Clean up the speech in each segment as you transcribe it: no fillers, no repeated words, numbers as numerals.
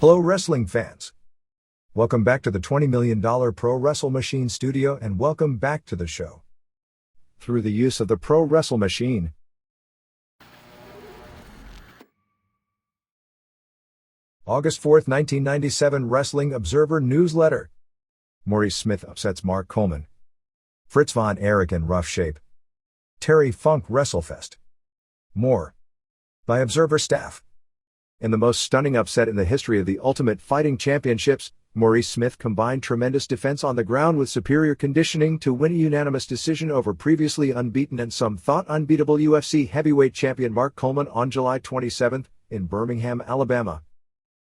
Hello wrestling fans. Welcome back to the $20 million Pro Wrestle Machine studio and welcome back to the show. Through the use of the Pro Wrestle Machine. August 4th, 1997 Wrestling Observer Newsletter. Maurice Smith upsets Mark Coleman. Fritz von Erich in rough shape. Terry Funk Wrestlefest. More. By Observer staff. In the most stunning upset in the history of the Ultimate Fighting Championships, Maurice Smith combined tremendous defense on the ground with superior conditioning to win a unanimous decision over previously unbeaten and some thought unbeatable UFC heavyweight champion Mark Coleman on July 27 in Birmingham, Alabama.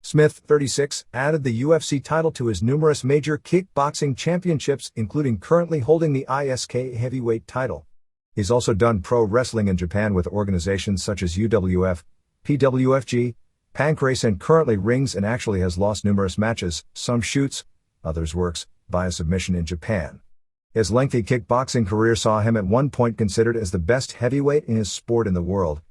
Smith, 36, added the UFC title to his numerous major kickboxing championships, including currently holding the ISK heavyweight title. He's also done pro wrestling in Japan with organizations such as UWF, PWFG, Pancrase, and currently rings and actually has lost numerous matches, some shoots, others works, via submission in Japan. His lengthy kickboxing career saw him at one point considered as the best heavyweight in his sport in the world.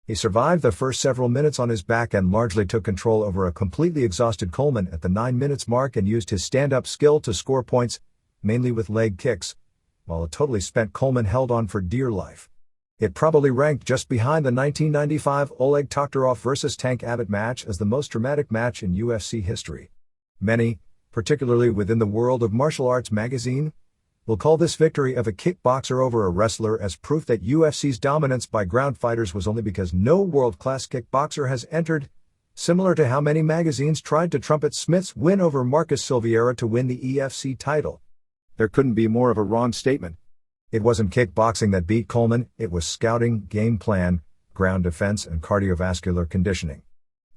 He survived the first several minutes on his back and largely took control over a completely exhausted Coleman at the 9 minutes mark and used his stand-up skill to score points, mainly with leg kicks, while a totally spent Coleman held on for dear life. It probably ranked just behind the 1995 Oleg Toktarov vs. Tank Abbott match as the most dramatic match in UFC history. Many, particularly within the World of Martial Arts magazine, will call this victory of a kickboxer over a wrestler as proof that UFC's dominance by ground fighters was only because no world-class kickboxer has entered, similar to how many magazines tried to trumpet Smith's win over Marcus Silveira to win the EFC title. There couldn't be more of a wrong statement. It wasn't kickboxing that beat Coleman, it was scouting, game plan, ground defense, and cardiovascular conditioning.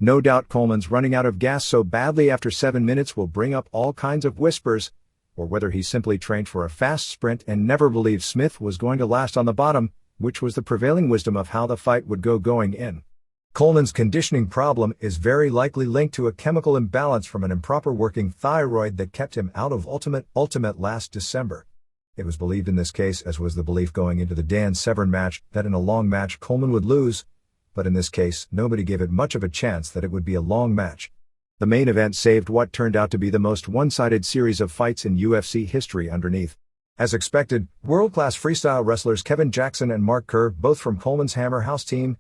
No doubt Coleman's running out of gas so badly after 7 minutes will bring up all kinds of whispers, or whether he simply trained for a fast sprint and never believed Smith was going to last on the bottom, which was the prevailing wisdom of how the fight would go going in. Coleman's conditioning problem is very likely linked to a chemical imbalance from an improper working thyroid that kept him out of Ultimate last December. It was believed in this case, as was the belief going into the Dan Severn match, that in a long match Coleman would lose, but in this case nobody gave it much of a chance that it would be a long match. The main event saved what turned out to be the most one-sided series of fights in UFC history underneath. As expected, world-class freestyle wrestlers Kevin Jackson and Mark Kerr, both from Coleman's Hammer House team,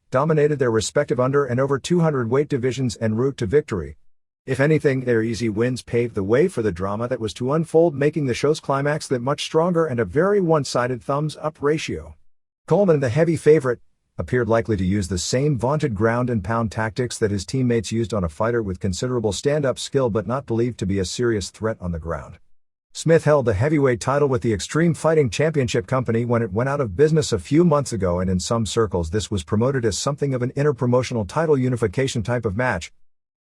dominated their respective under and over 200 weight divisions en route to victory. If anything, their easy wins paved the way for the drama that was to unfold, making the show's climax that much stronger and a very one-sided thumbs-up ratio. Coleman, the heavy favorite, appeared likely to use the same vaunted ground-and-pound tactics that his teammates used on a fighter with considerable stand-up skill but not believed to be a serious threat on the ground. Smith held the heavyweight title with the Extreme Fighting Championship Company when it went out of business a few months ago, and in some circles this was promoted as something of an interpromotional title unification type of match.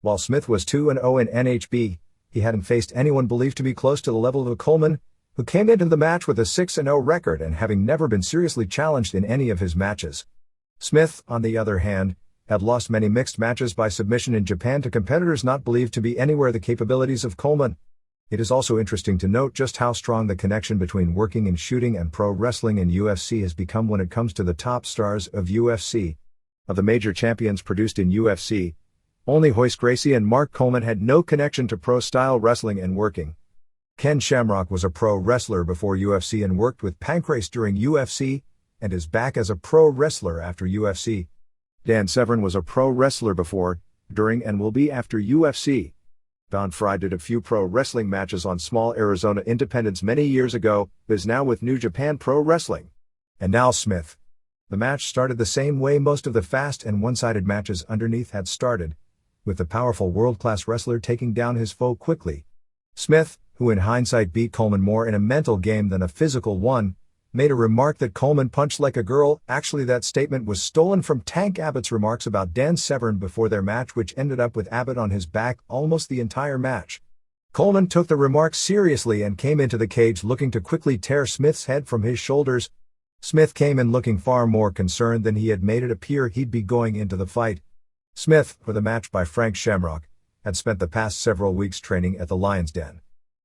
While Smith was 2-0 in NHB, he hadn't faced anyone believed to be close to the level of Coleman, who came into the match with a 6-0 record and having never been seriously challenged in any of his matches. Smith, on the other hand, had lost many mixed matches by submission in Japan to competitors not believed to be anywhere the capabilities of Coleman. It is also interesting to note just how strong the connection between working and shooting and pro wrestling in UFC has become when it comes to the top stars of UFC. Of the major champions produced in UFC, only Royce Gracie and Mark Coleman had no connection to pro-style wrestling and working. Ken Shamrock was a pro wrestler before UFC and worked with Pancrase during UFC, and is back as a pro wrestler after UFC. Dan Severn was a pro wrestler before, during, and will be after UFC. Don Fry did a few pro wrestling matches on small Arizona independents many years ago, but is now with New Japan Pro Wrestling. And now Smith. The match started the same way most of the fast and one-sided matches underneath had started, with the powerful world-class wrestler taking down his foe quickly. Smith, who in hindsight beat Coleman more in a mental game than a physical one, made a remark that Coleman punched like a girl. Actually, that statement was stolen from Tank Abbott's remarks about Dan Severn before their match, which ended up with Abbott on his back almost the entire match. Coleman took the remark seriously and came into the cage looking to quickly tear Smith's head from his shoulders. Smith came in looking far more concerned than he had made it appear he'd be going into the fight. Smith, for the match by Frank Shamrock, had spent the past several weeks training at the Lion's Den.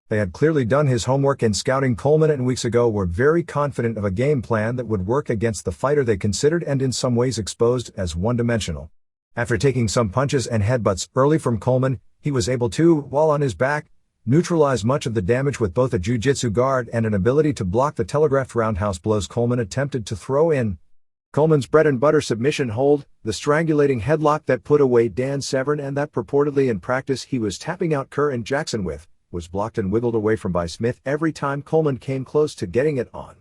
They had clearly done his homework in scouting Coleman and weeks ago were very confident of a game plan that would work against the fighter they considered and in some ways exposed as one-dimensional. After taking some punches and headbutts early from Coleman, he was able to, while on his back, neutralize much of the damage with both a jiu-jitsu guard and an ability to block the telegraphed roundhouse blows Coleman attempted to throw in. Coleman's bread-and-butter submission hold, the strangulating headlock that put away Dan Severn and that purportedly in practice he was tapping out Kerr and Jackson with, was blocked and wiggled away from by Smith every time Coleman came close to getting it on.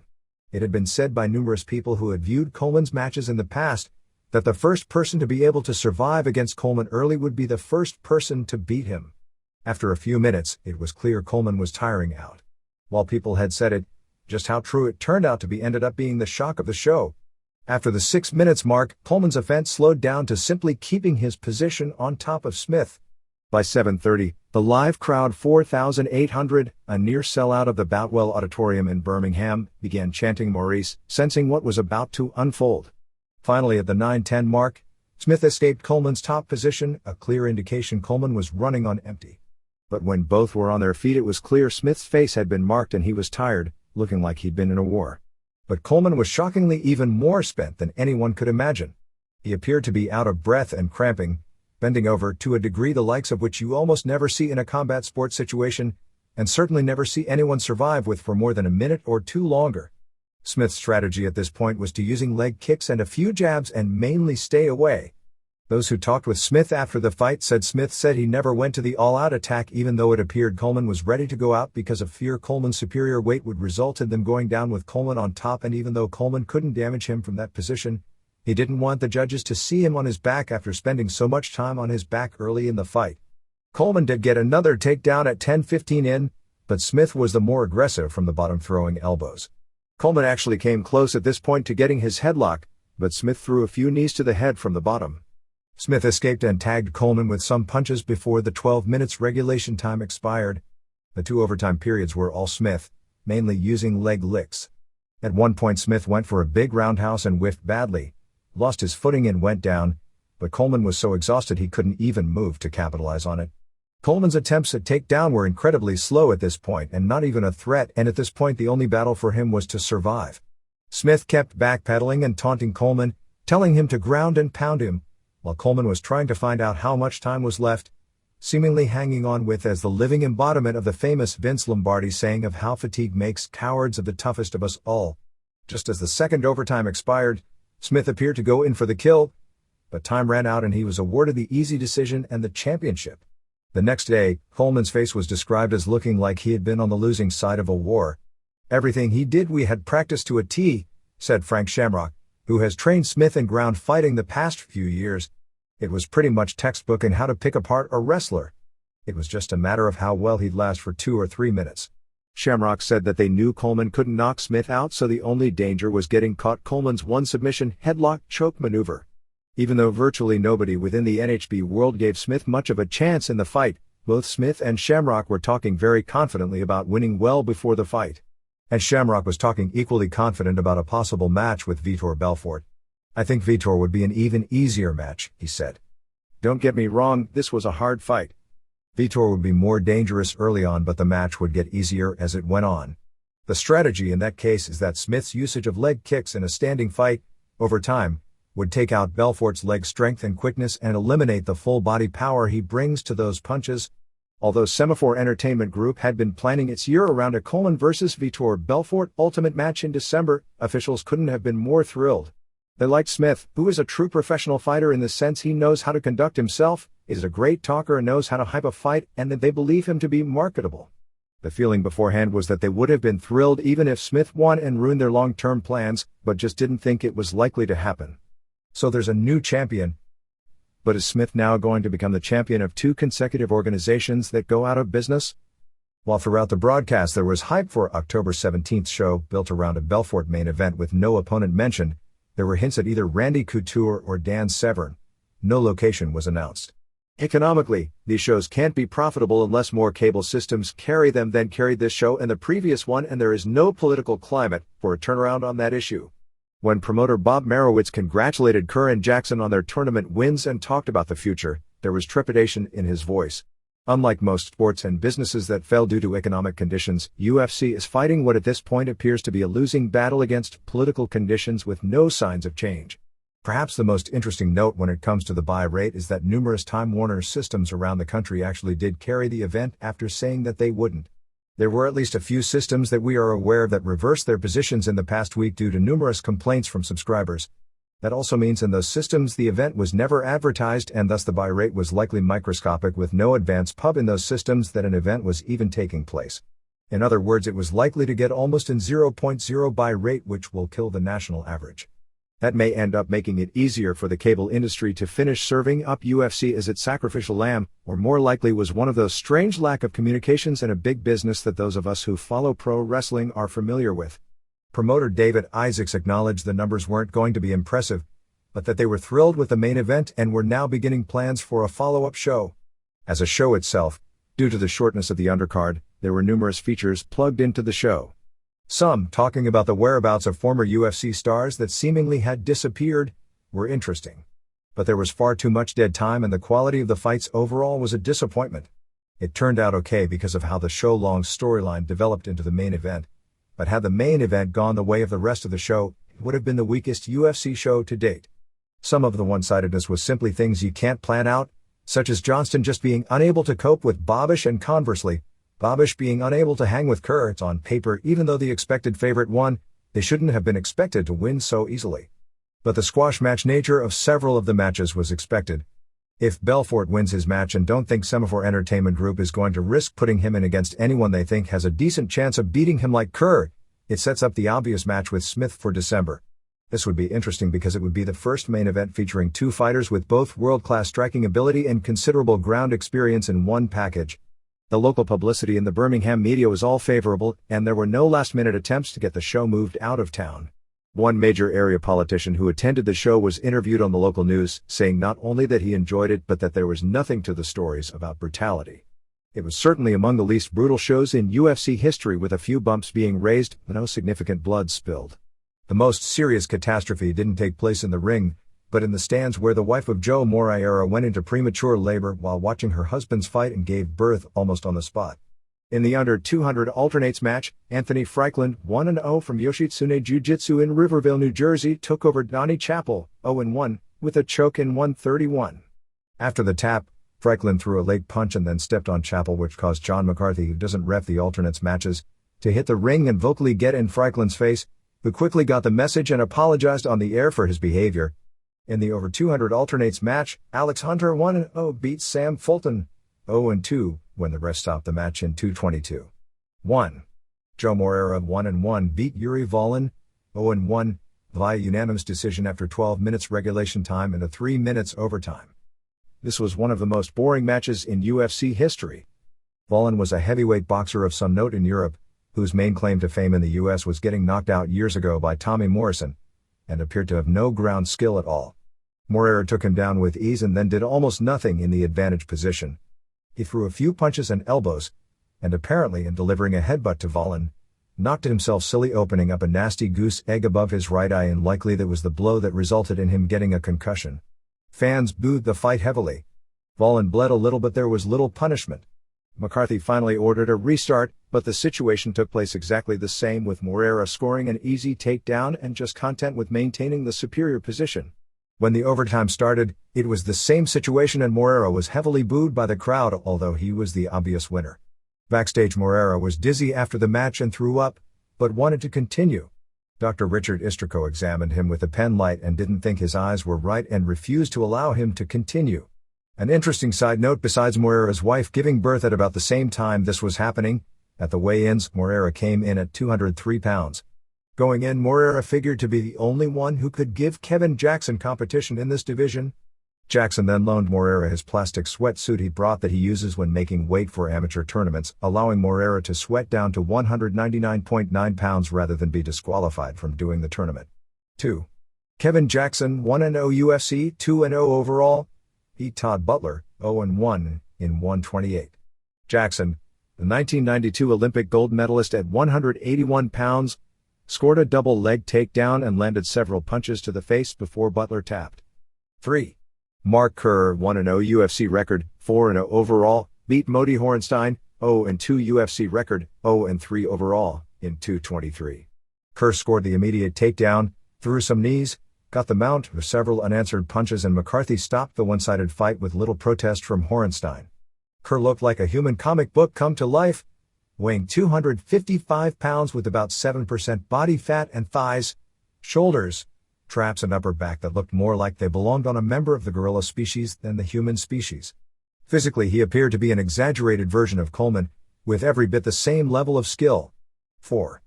It had been said by numerous people who had viewed Coleman's matches in the past that the first person to be able to survive against Coleman early would be the first person to beat him. After a few minutes, it was clear Coleman was tiring out. While people had said it, just how true it turned out to be ended up being the shock of the show. After the 6 minutes mark, Coleman's offense slowed down to simply keeping his position on top of Smith. By 7:30, the live crowd 4,800, a near sellout of the Boutwell Auditorium in Birmingham, began chanting Maurice, sensing what was about to unfold. Finally at the 9:10 mark, Smith escaped Coleman's top position, a clear indication Coleman was running on empty. But when both were on their feet it was clear Smith's face had been marked and he was tired, looking like he'd been in a war. But Coleman was shockingly even more spent than anyone could imagine. He appeared to be out of breath and cramping, bending over to a degree the likes of which you almost never see in a combat sports situation, and certainly never see anyone survive with for more than a minute or two longer. Smith's strategy at this point was to using leg kicks and a few jabs and mainly stay away. Those who talked with Smith after the fight said Smith said he never went to the all-out attack even though it appeared Coleman was ready to go out because of fear Coleman's superior weight would result in them going down with Coleman on top, and even though Coleman couldn't damage him from that position, he didn't want the judges to see him on his back after spending so much time on his back early in the fight. Coleman did get another takedown at 10:15 in, but Smith was the more aggressive from the bottom, throwing elbows. Coleman actually came close at this point to getting his headlock, but Smith threw a few knees to the head from the bottom. Smith escaped and tagged Coleman with some punches before the 12 minutes regulation time expired. The 2 overtime periods were all Smith, mainly using leg licks. At one point Smith went for a big roundhouse and whiffed badly, lost his footing and went down, but Coleman was so exhausted he couldn't even move to capitalize on it. Coleman's attempts at takedown were incredibly slow at this point and not even a threat, and at this point the only battle for him was to survive. Smith kept backpedaling and taunting Coleman, telling him to ground and pound him, while Coleman was trying to find out how much time was left, seemingly hanging on with as the living embodiment of the famous Vince Lombardi saying of how fatigue makes cowards of the toughest of us all. Just as the second overtime expired, Smith appeared to go in for the kill, but time ran out and he was awarded the easy decision and the championship. The next day, Coleman's face was described as looking like he had been on the losing side of a war. "Everything he did we had practiced to a T," said Frank Shamrock, who has trained Smith in ground fighting the past few years. "It was pretty much textbook in how to pick apart a wrestler. It was just a matter of how well he'd last for 2 or 3 minutes. Shamrock said that they knew Coleman couldn't knock Smith out, so the only danger was getting caught Coleman's one submission headlock choke maneuver. Even though virtually nobody within the NHB world gave Smith much of a chance in the fight, both Smith and Shamrock were talking very confidently about winning well before the fight. And Shamrock was talking equally confident about a possible match with Vitor Belfort. "I think Vitor would be an even easier match," he said. "Don't get me wrong, this was a hard fight. Vitor would be more dangerous early on, but the match would get easier as it went on. The strategy in that case is that Smith's usage of leg kicks in a standing fight, over time, would take out Belfort's leg strength and quickness and eliminate the full body power he brings to those punches." Although Semaphore Entertainment Group had been planning its year around a Coleman vs. Vitor Belfort Ultimate match in December, officials couldn't have been more thrilled. They liked Smith, who is a true professional fighter in the sense he knows how to conduct himself, is a great talker and knows how to hype a fight, and that they believe him to be marketable. The feeling beforehand was that they would have been thrilled even if Smith won and ruined their long-term plans, but just didn't think it was likely to happen. So there's a new champion. But is Smith now going to become the champion of 2 consecutive organizations that go out of business? While throughout the broadcast there was hype for October 17th show built around a Belfort main event with no opponent mentioned, there were hints at either Randy Couture or Dan Severn. No location was announced. Economically, these shows can't be profitable unless more cable systems carry them than carried this show and the previous one, and there is no political climate for a turnaround on that issue. When promoter Bob Marowitz congratulated Kerr and Jackson on their tournament wins and talked about the future, there was trepidation in his voice. Unlike most sports and businesses that fell due to economic conditions, UFC is fighting what at this point appears to be a losing battle against political conditions with no signs of change. Perhaps the most interesting note when it comes to the buy rate is that numerous Time Warner systems around the country actually did carry the event after saying that they wouldn't. There were at least a few systems that we are aware of that reversed their positions in the past week due to numerous complaints from subscribers. That also means in those systems the event was never advertised and thus the buy rate was likely microscopic with no advance pub in those systems that an event was even taking place. In other words, it was likely to get almost in 0.0 buy rate, which will kill the national average. That may end up making it easier for the cable industry to finish serving up UFC as its sacrificial lamb, or more likely was one of those strange lack of communications in a big business that those of us who follow pro wrestling are familiar with. Promoter David Isaacs acknowledged the numbers weren't going to be impressive, but that they were thrilled with the main event and were now beginning plans for a follow-up show. As a show itself, due to the shortness of the undercard, there were numerous features plugged into the show. Some, talking about the whereabouts of former UFC stars that seemingly had disappeared, were interesting. But there was far too much dead time and the quality of the fights overall was a disappointment. It turned out okay because of how the show-long storyline developed into the main event. But had the main event gone the way of the rest of the show, it would have been the weakest UFC show to date. Some of the one-sidedness was simply things you can't plan out, such as Johnston just being unable to cope with Bobish and conversely, Bobish being unable to hang with Kerr. It's on paper even though the expected favorite won, they shouldn't have been expected to win so easily. But the squash match nature of several of the matches was expected. If Belfort wins his match and don't think Semaphore Entertainment Group is going to risk putting him in against anyone they think has a decent chance of beating him like Kerr, it sets up the obvious match with Smith for December. This would be interesting because it would be the first main event featuring two fighters with both world-class striking ability and considerable ground experience in one package. The local publicity in the Birmingham media was all favorable, and there were no last-minute attempts to get the show moved out of town. One major area politician who attended the show was interviewed on the local news, saying not only that he enjoyed it but that there was nothing to the stories about brutality. It was certainly among the least brutal shows in UFC history with a few bumps being raised, but no significant blood spilled. The most serious catastrophe didn't take place in the ring, but in the stands where the wife of Joe Moreira went into premature labor while watching her husband's fight and gave birth almost on the spot. In the under 200 alternates match, Anthony Franklin, 1-0 from Yoshitsune Jiu-Jitsu in Riverville, New Jersey, took over Donnie Chappell, 0-1, with a choke in 131. After the tap, Franklin threw a leg punch and then stepped on Chappell, which caused John McCarthy, who doesn't ref the alternates matches, to hit the ring and vocally get in Franklin's face, who quickly got the message and apologized on the air for his behavior. In the over 200 alternates match, Alex Hunter 1-0 beat Sam Fulton, 0-2, when the ref stopped the match in 2:22. 1. Joe Moreira 1-1 beat Yuri Volin, 0-1, via unanimous decision after 12 minutes regulation time and a 3 minutes overtime. This was one of the most boring matches in UFC history. Volin was a heavyweight boxer of some note in Europe, whose main claim to fame in the US was getting knocked out years ago by Tommy Morrison, and appeared to have no ground skill at all. Moreira took him down with ease and then did almost nothing in the advantage position. He threw a few punches and elbows, and apparently in delivering a headbutt to Volin, knocked himself silly, opening up a nasty goose egg above his right eye, and likely that was the blow that resulted in him getting a concussion. Fans booed the fight heavily. Volin bled a little but there was little punishment. McCarthy finally ordered a restart, but the situation took place exactly the same, with Moreira scoring an easy takedown and just content with maintaining the superior position. When the overtime started, it was the same situation and Moreira was heavily booed by the crowd, although he was the obvious winner. Backstage, Moreira was dizzy after the match and threw up, but wanted to continue. Dr. Richard Istrico examined him with a pen light and didn't think his eyes were right and refused to allow him to continue. An interesting side note: besides Moreira's wife giving birth at about the same time this was happening, at the weigh-ins, Moreira came in at 203 pounds. Going in, Moreira figured to be the only one who could give Kevin Jackson competition in this division. Jackson then loaned Moreira his plastic sweatsuit he brought that he uses when making weight for amateur tournaments, allowing Moreira to sweat down to 199.9 pounds rather than be disqualified from doing the tournament. 2. Kevin Jackson, 1-0 UFC, 2-0 overall, beat Todd Butler, 0-1, in 128. Jackson, the 1992 Olympic gold medalist at 181 pounds, scored a double leg takedown and landed several punches to the face before Butler tapped. 3. Mark Kerr, 1-0 UFC record, 4-0 overall, beat Moti Horenstein, 0-2 UFC record, 0-3 overall, in 223. Kerr scored the immediate takedown, threw some knees, got the mount with several unanswered punches, and McCarthy stopped the one-sided fight with little protest from Horenstein. Kerr looked like a human comic book come to life, weighing 255 pounds with about 7% body fat and thighs, shoulders, traps and upper back that looked more like they belonged on a member of the gorilla species than the human species. Physically, he appeared to be an exaggerated version of Coleman, with every bit the same level of skill. 4.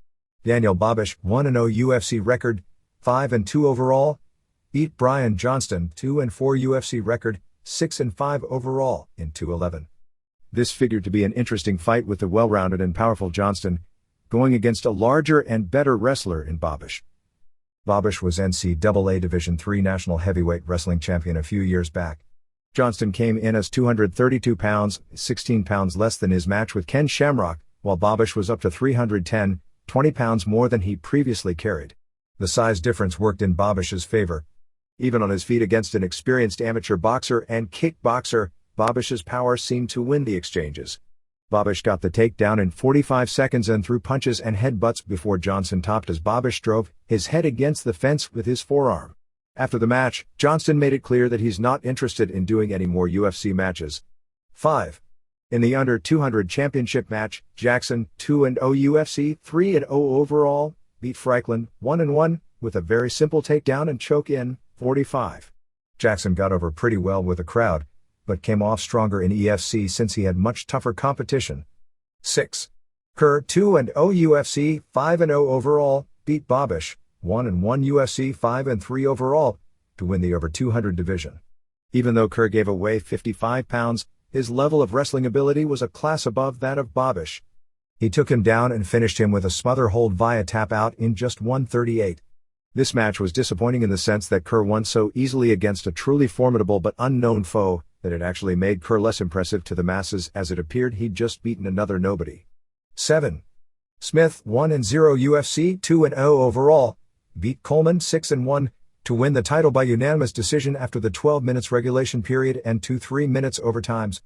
Daniel Babish, 1-0 UFC record, 5-2 overall, beat Brian Johnston, 2-4 UFC record, 6-5 overall, in 211. This figured to be an interesting fight, with the well-rounded and powerful Johnston going against a larger and better wrestler in Babish. Babish was NCAA Division III National Heavyweight Wrestling Champion a few years back. Johnston came in as 232 pounds, 16 pounds less than his match with Ken Shamrock, while Babish was up to 310, 20 pounds more than he previously carried. The size difference worked in Babish's favor. Even on his feet against an experienced amateur boxer and kickboxer, Babish's power seemed to win the exchanges. Babish got the takedown in 45 seconds and threw punches and headbutts before Johnston topped as Babish drove his head against the fence with his forearm. After the match, Johnston made it clear that he's not interested in doing any more UFC matches. 5. In the under 200 championship match, Jackson, 2-0 UFC, 3-0 overall, beat Franklin, 1-1, with a very simple takedown and choke in 45. Jackson got over pretty well with the crowd, but came off stronger in EFC since he had much tougher competition. 6. Kerr, 2-0 UFC, 5-0 overall, beat Babish, 1-1 UFC, 5-3 overall, to win the over 200 division. Even though Kerr gave away 55 pounds, his level of wrestling ability was a class above that of Babish. He took him down and finished him with a smother hold via tap out in just 1:38. This match was disappointing in the sense that Kerr won so easily against a truly formidable but unknown foe that it actually made Kerr less impressive to the masses, as it appeared he'd just beaten another nobody. 7. Smith, 1-0 UFC, 2-0 overall, beat Coleman, 6-1, to win the title by unanimous decision after the 12 minutes regulation period and 3 minutes overtimes.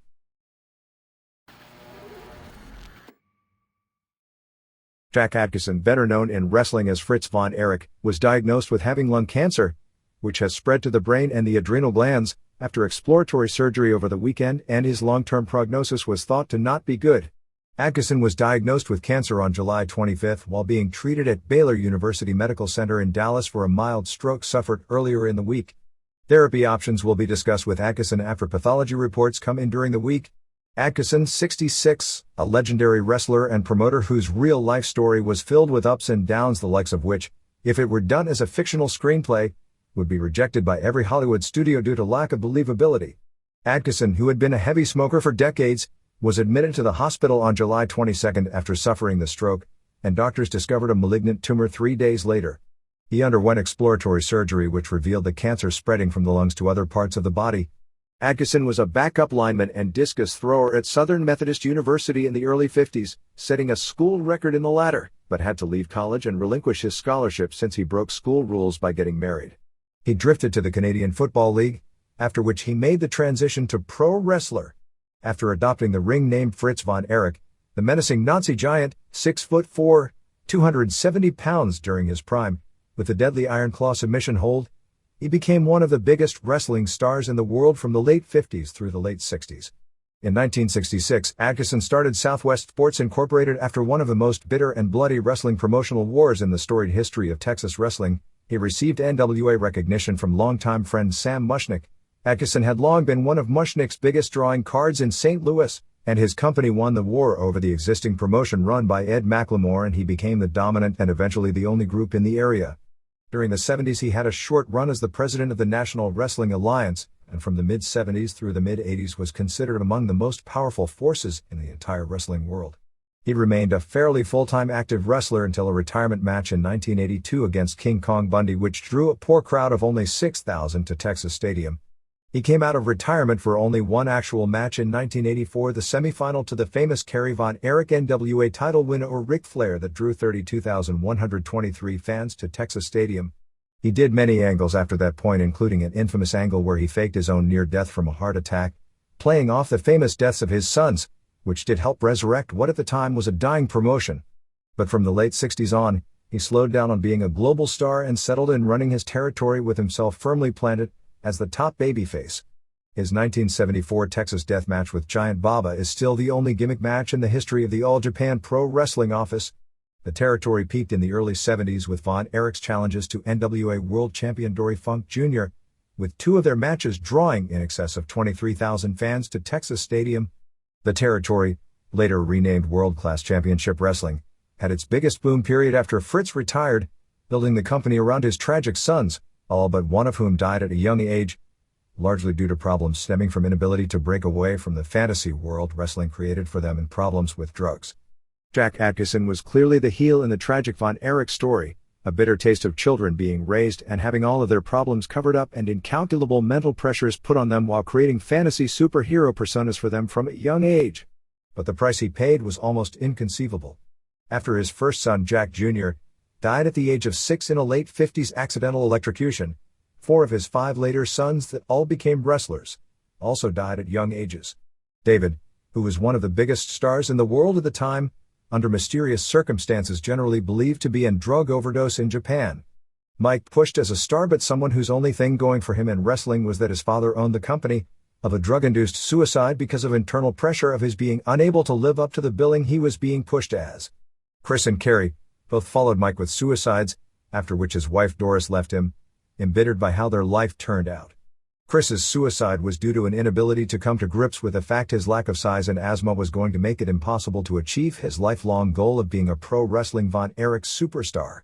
Jack Adkisson, better known in wrestling as Fritz von Erich, was diagnosed with having lung cancer, which has spread to the brain and the adrenal glands, after exploratory surgery over the weekend, and his long-term prognosis was thought to not be good. Adkisson was diagnosed with cancer on July 25 while being treated at Baylor University Medical Center in Dallas for a mild stroke suffered earlier in the week. Therapy options will be discussed with Adkisson after pathology reports come in during the week. Adkisson, 66, a legendary wrestler and promoter whose real-life story was filled with ups and downs, the likes of which, if it were done as a fictional screenplay, would be rejected by every Hollywood studio due to lack of believability. Adkisson, who had been a heavy smoker for decades, was admitted to the hospital on July 22 after suffering the stroke, and doctors discovered a malignant tumor 3 days later. He underwent exploratory surgery which revealed the cancer spreading from the lungs to other parts of the body. Adkisson was a backup lineman and discus thrower at Southern Methodist University in the early 50s, setting a school record in the latter, but had to leave college and relinquish his scholarship since he broke school rules by getting married. He drifted to the Canadian Football League, after which he made the transition to pro wrestler. After adopting the ring name Fritz von Erich, the menacing Nazi giant, 6'4", 270 pounds during his prime, with the deadly Iron Claw submission hold, he became one of the biggest wrestling stars in the world from the late 50s through the late 60s. In 1966, Adkisson started Southwest Sports Incorporated after one of the most bitter and bloody wrestling promotional wars in the storied history of Texas wrestling. He received NWA recognition from longtime friend Sam Mushnick. Adkisson had long been one of Mushnick's biggest drawing cards in St. Louis, and his company won the war over the existing promotion run by Ed McLemore, and he became the dominant and eventually the only group in the area. During the 70s he had a short run as the president of the National Wrestling Alliance, and from the mid-70s through the mid-80s was considered among the most powerful forces in the entire wrestling world. He remained a fairly full-time active wrestler until a retirement match in 1982 against King Kong Bundy, which drew a poor crowd of only 6,000 to Texas Stadium. He came out of retirement for only one actual match in 1984, the semifinal to the famous Kerry Von Erich NWA title win over Ric Flair that drew 32,123 fans to Texas Stadium. He did many angles after that point, including an infamous angle where he faked his own near death from a heart attack, playing off the famous deaths of his sons, which did help resurrect what at the time was a dying promotion. But from the late 60s on, he slowed down on being a global star and settled in running his territory with himself firmly planted as the top babyface. His 1974 Texas death match with Giant Baba is still the only gimmick match in the history of the All Japan Pro Wrestling office. The territory peaked in the early 70s with Von Erich's challenges to NWA World Champion Dory Funk Jr., with 2 of their matches drawing in excess of 23,000 fans to Texas Stadium. The territory, later renamed World Class Championship Wrestling, had its biggest boom period after Fritz retired, building the company around his tragic sons, all but one of whom died at a young age, largely due to problems stemming from inability to break away from the fantasy world wrestling created for them and problems with drugs. Jack Atkinson was clearly the heel in the tragic Von Erich story, a bitter taste of children being raised and having all of their problems covered up and incalculable mental pressures put on them while creating fantasy superhero personas for them from a young age. But the price he paid was almost inconceivable. After his first son, Jack Jr., died at the age of 6 in a late 50s accidental electrocution, 4 of his 5 later sons that all became wrestlers also died at young ages. David, who was one of the biggest stars in the world at the time, under mysterious circumstances generally believed to be in drug overdose in Japan. Mike pushed as a star but someone whose only thing going for him in wrestling was that his father owned the company, of a drug-induced suicide because of internal pressure of his being unable to live up to the billing he was being pushed as. Chris and Carrie both followed Mike with suicides, after which his wife Doris left him, embittered by how their life turned out. Chris's suicide was due to an inability to come to grips with the fact his lack of size and asthma was going to make it impossible to achieve his lifelong goal of being a pro wrestling Von Erich superstar.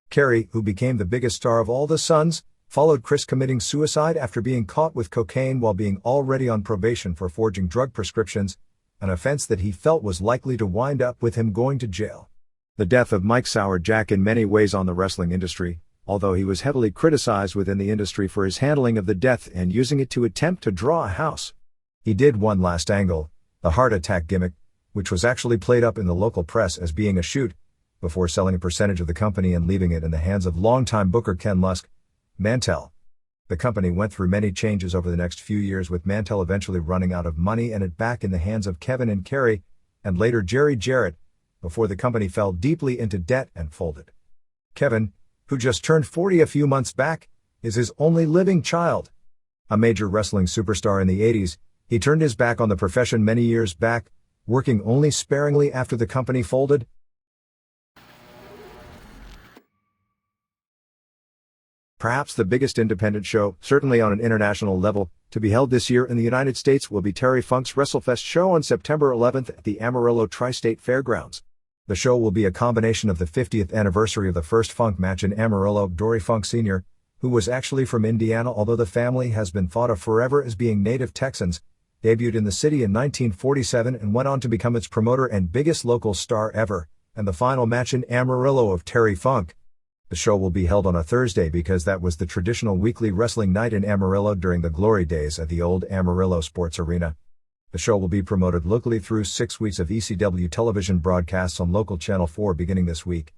Carrie, who became the biggest star of all the sons, followed Chris committing suicide after being caught with cocaine while being already on probation for forging drug prescriptions, an offense that he felt was likely to wind up with him going to jail. The death of Mike soured Jack in many ways on the wrestling industry, although he was heavily criticized within the industry for his handling of the death and using it to attempt to draw a house. He did one last angle, the heart attack gimmick, which was actually played up in the local press as being a shoot, before selling a percentage of the company and leaving it in the hands of longtime booker Ken Lusk. Mantell. The company went through many changes over the next few years, with Mantell eventually running out of money and it back in the hands of Kevin and Carrie, and later Jerry Jarrett, before the company fell deeply into debt and folded. Kevin, who just turned 40 a few months back, is his only living child. A major wrestling superstar in the 80s, he turned his back on the profession many years back, working only sparingly after the company folded. Perhaps the biggest independent show, certainly on an international level, to be held this year in the United States will be Terry Funk's Wrestlefest show on September 11th at the Amarillo Tri-State Fairgrounds. The show will be a combination of the 50th anniversary of the first Funk match in Amarillo. Dory Funk Sr., who was actually from Indiana although the family has been thought of forever as being native Texans, debuted in the city in 1947 and went on to become its promoter and biggest local star ever, and the final match in Amarillo of Terry Funk. The show will be held on a Thursday because that was the traditional weekly wrestling night in Amarillo during the glory days at the old Amarillo Sports Arena. The show will be promoted locally through 6 weeks of ECW television broadcasts on local Channel 4 beginning this week.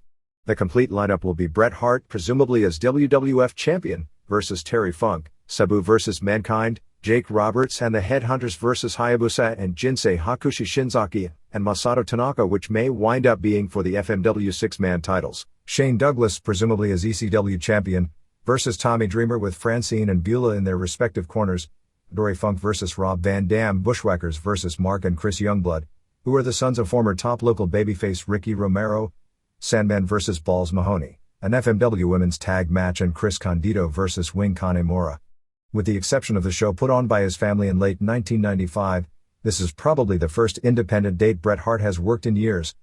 The complete lineup will be Bret Hart, presumably as WWF champion, versus Terry Funk, Sabu versus Mankind, Jake Roberts and the Headhunters versus Hayabusa and Jinsei Hakushi Shinzaki, and Masato Tanaka, which may wind up being for the FMW six-man titles. Shane Douglas, presumably as ECW champion, versus Tommy Dreamer with Francine and Beulah in their respective corners. Dory Funk versus Rob Van Dam, Bushwhackers versus Mark and Chris Youngblood, who are the sons of former top local babyface Ricky Romero. Sandman versus Balls Mahoney, an FMW women's tag match, and Chris Condito versus Wing Kanemura. With the exception of the show put on by his family in late 1995, this is probably the first independent date Bret Hart has worked in years.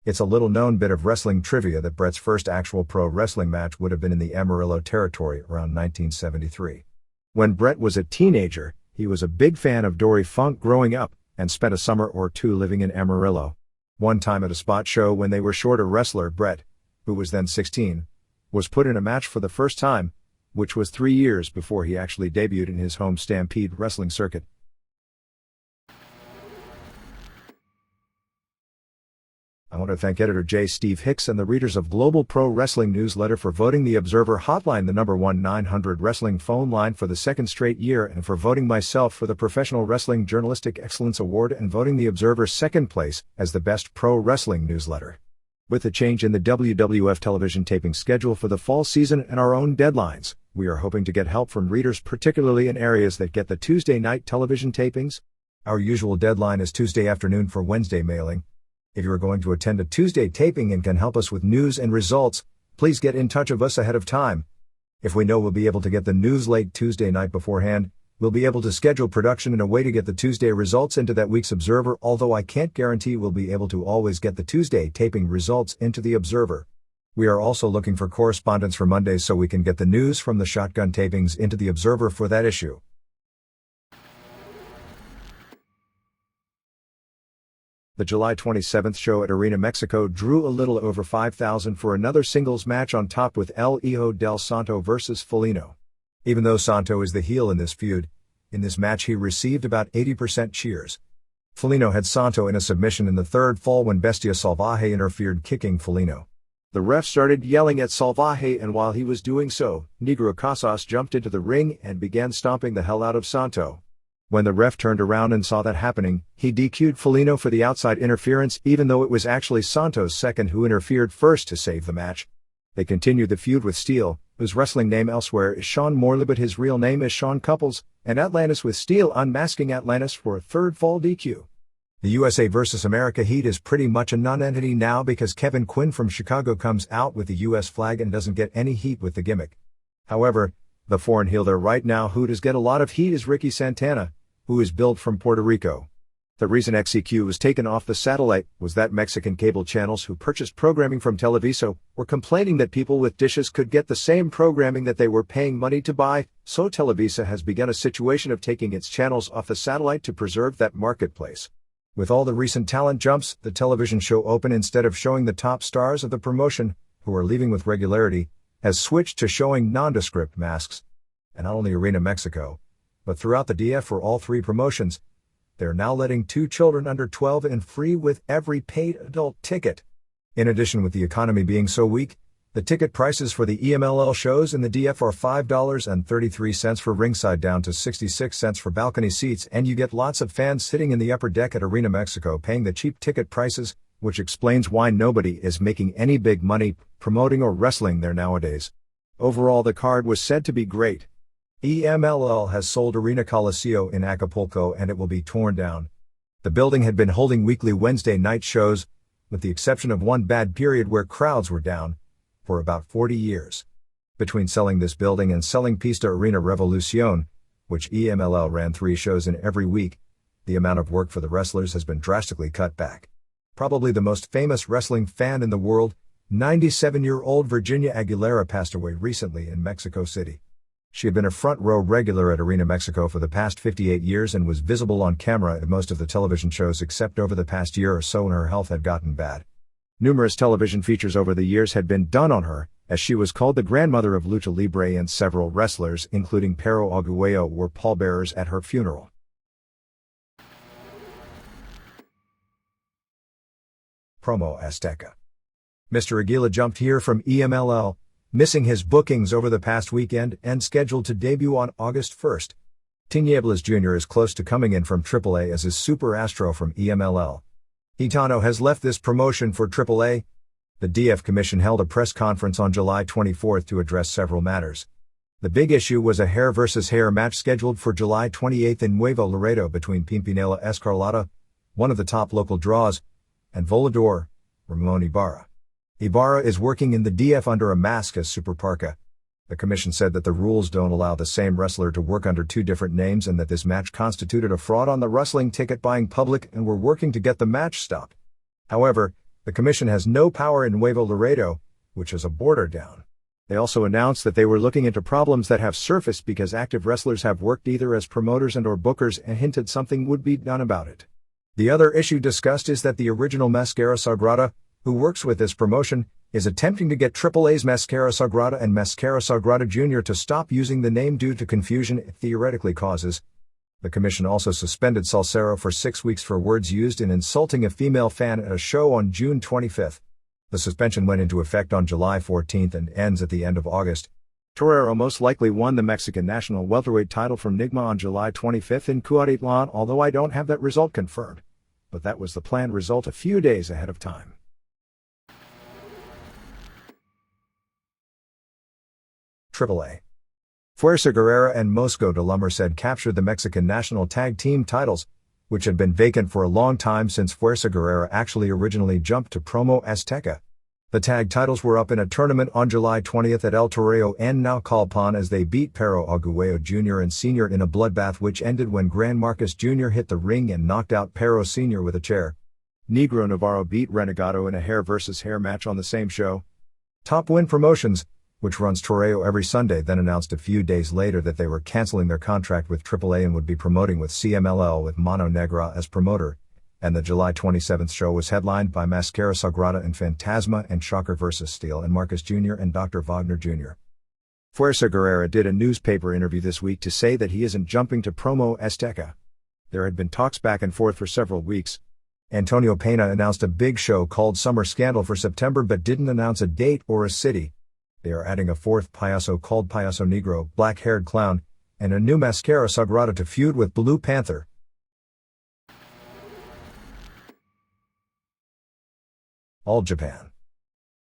It's a little-known bit of wrestling trivia that Bret's first actual pro wrestling match would have been in the Amarillo territory around 1973. When Bret was a teenager, he was a big fan of Dory Funk growing up, and spent a summer or two living in Amarillo. One time at a spot show when they were short a wrestler, Bret, who was then 16, was put in a match for the first time, which was 3 years before he actually debuted in his home Stampede wrestling circuit. I want to thank editor J. Steve Hicks and the readers of Global Pro Wrestling Newsletter for voting the Observer Hotline the number 1-900 wrestling phone line for the second straight year, and for voting myself for the Professional Wrestling Journalistic Excellence Award and voting the Observer second place as the best pro wrestling newsletter. With the change in the WWF television taping schedule for the fall season and our own deadlines, we are hoping to get help from readers, particularly in areas that get the Tuesday night television tapings. Our usual deadline is Tuesday afternoon for Wednesday mailing. If you are going to attend a Tuesday taping and can help us with news and results, please get in touch with us ahead of time. If we know we'll be able to get the news late Tuesday night beforehand, we'll be able to schedule production in a way to get the Tuesday results into that week's Observer, although I can't guarantee we'll be able to always get the Tuesday taping results into the Observer. We are also looking for correspondence for Mondays so we can get the news from the Shotgun tapings into the Observer for that issue. The July 27th show at Arena Mexico drew a little over 5,000 for another singles match on top with El Hijo del Santo versus Felino. Even though Santo is the heel in this feud, in this match he received about 80% cheers. Felino had Santo in a submission in the third fall when Bestia Salvaje interfered, kicking Felino. The ref started yelling at Salvaje, and while he was doing so, Negro Casas jumped into the ring and began stomping the hell out of Santo. When the ref turned around and saw that happening, he DQ'd Felino for the outside interference, even though it was actually Santo's second who interfered first to save the match. They continued the feud with Steel, whose wrestling name elsewhere is Sean Morley but his real name is Shawn Couples, and Atlantis, with Steel unmasking Atlantis for a third fall DQ. The USA vs. America heat is pretty much a non-entity now because Kevin Quinn from Chicago comes out with the US flag and doesn't get any heat with the gimmick. However, the foreign heel there right now who does get a lot of heat is Ricky Santana, who is billed from Puerto Rico. The reason XCQ was taken off the satellite was that Mexican cable channels who purchased programming from Televisa were complaining that people with dishes could get the same programming that they were paying money to buy, so Televisa has begun a situation of taking its channels off the satellite to preserve that marketplace. With all the recent talent jumps, the television show Open, instead of showing the top stars of the promotion, who are leaving with regularity, has switched to showing nondescript masks. And not only Arena Mexico, but throughout the DF for all three promotions, they're now letting 2 children under 12 in free with every paid adult ticket. In addition, with the economy being so weak, the ticket prices for the EMLL shows in the DF are $5.33 for ringside down to 66 cents for balcony seats, and you get lots of fans sitting in the upper deck at Arena Mexico paying the cheap ticket prices, which explains why nobody is making any big money promoting or wrestling there nowadays. Overall, the card was said to be great. EMLL has sold Arena Coliseo in Acapulco and it will be torn down. The building had been holding weekly Wednesday night shows, with the exception of one bad period where crowds were down, for about 40 years. Between selling this building and selling Pista Arena Revolucion, which EMLL ran 3 shows in every week, the amount of work for the wrestlers has been drastically cut back. Probably the most famous wrestling fan in the world, 97-year-old Virginia Aguilera, passed away recently in Mexico City. She had been a front row regular at Arena Mexico for the past 58 years and was visible on camera at most of the television shows except over the past year or so when her health had gotten bad. Numerous television features over the years had been done on her, as she was called the grandmother of Lucha Libre, and several wrestlers, including Pero Aguayo, were pallbearers at her funeral. Promo Azteca. Mr. Aguila jumped here from EMLL, missing his bookings over the past weekend and scheduled to debut on August 1st. Tinieblas Jr. is close to coming in from AAA as is Super Astro from EMLL. Gitano has left this promotion for AAA. The DF Commission held a press conference on July 24th to address several matters. The big issue was a hair versus hair match scheduled for July 28th in Nuevo Laredo between Pimpinela Escarlata, one of the top local draws, and Volador, Ramon Ibarra. Ibarra is working in the DF under a mask as Super Parka. The commission said that the rules don't allow the same wrestler to work under 2 different names and that this match constituted a fraud on the wrestling ticket buying public and were working to get the match stopped. However, the commission has no power in Nuevo Laredo, which is a border town. They also announced that they were looking into problems that have surfaced because active wrestlers have worked either as promoters and or bookers and hinted something would be done about it. The other issue discussed is that the original Mascara Sagrada, who works with this promotion, is attempting to get AAA's Mascara Sagrada and Mascara Sagrada Jr. to stop using the name due to confusion it theoretically causes. The commission also suspended Salcero for 6 weeks for words used in insulting a female fan at a show on June 25th. The suspension went into effect on July 14th and ends at the end of August. Torero most likely won the Mexican national welterweight title from Nigma on July 25th in Cuautitlan, although I don't have that result confirmed. But that was the planned result a few days ahead of time. AAA. Fuerza Guerrera and Mosco de la Merced captured the Mexican national tag team titles, which had been vacant for a long time since Fuerza Guerrera actually originally jumped to Promo Azteca. The tag titles were up in a tournament on July 20th at El Toreo en Naucalpan as they beat Pero Aguayo Jr. and Sr. in a bloodbath which ended when Gran Marcus Jr. hit the ring and knocked out Pero Sr. with a chair. Negro Navarro beat Renegado in a hair versus hair match on the same show. Top Win Promotions, which runs Toreo every Sunday, then announced a few days later that they were canceling their contract with AAA and would be promoting with CMLL with Mano Negra as promoter, and the July 27th show was headlined by Mascara Sagrada and Fantasma and Shocker vs. Steel and Marcus Jr. and Dr. Wagner Jr. Fuerza Guerrera did a newspaper interview this week to say that he isn't jumping to Promo Azteca. There had been talks back and forth for several weeks. Antonio Pena announced a big show called Summer Scandal for September but didn't announce a date or a city. They are adding a fourth payaso called Payaso Negro, black-haired clown, and a new Mascara Sagrada to feud with Blue Panther. All Japan.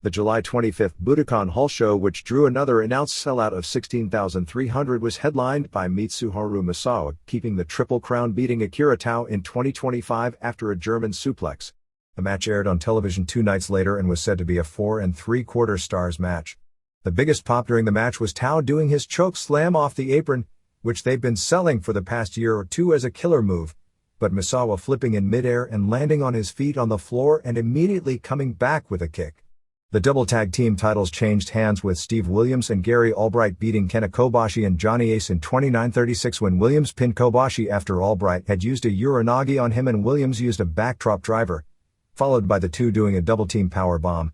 The July 25th Budokan Hall show, which drew another announced sellout of 16,300, was headlined by Mitsuharu Misawa, keeping the Triple Crown, beating Akira Tao in 2025 after a German suplex. The match aired on television 2 nights later and was said to be a 4 3/4 stars match. The biggest pop during the match was Tao doing his choke slam off the apron, which they've been selling for the past year or two as a killer move, but Misawa flipping in midair and landing on his feet on the floor and immediately coming back with a kick. The double tag team titles changed hands with Steve Williams and Gary Albright beating Kenta Kobashi and Johnny Ace in 29-36 when Williams pinned Kobashi after Albright had used a Uranagi on him and Williams used a backdrop driver, followed by the two doing a double team power bomb.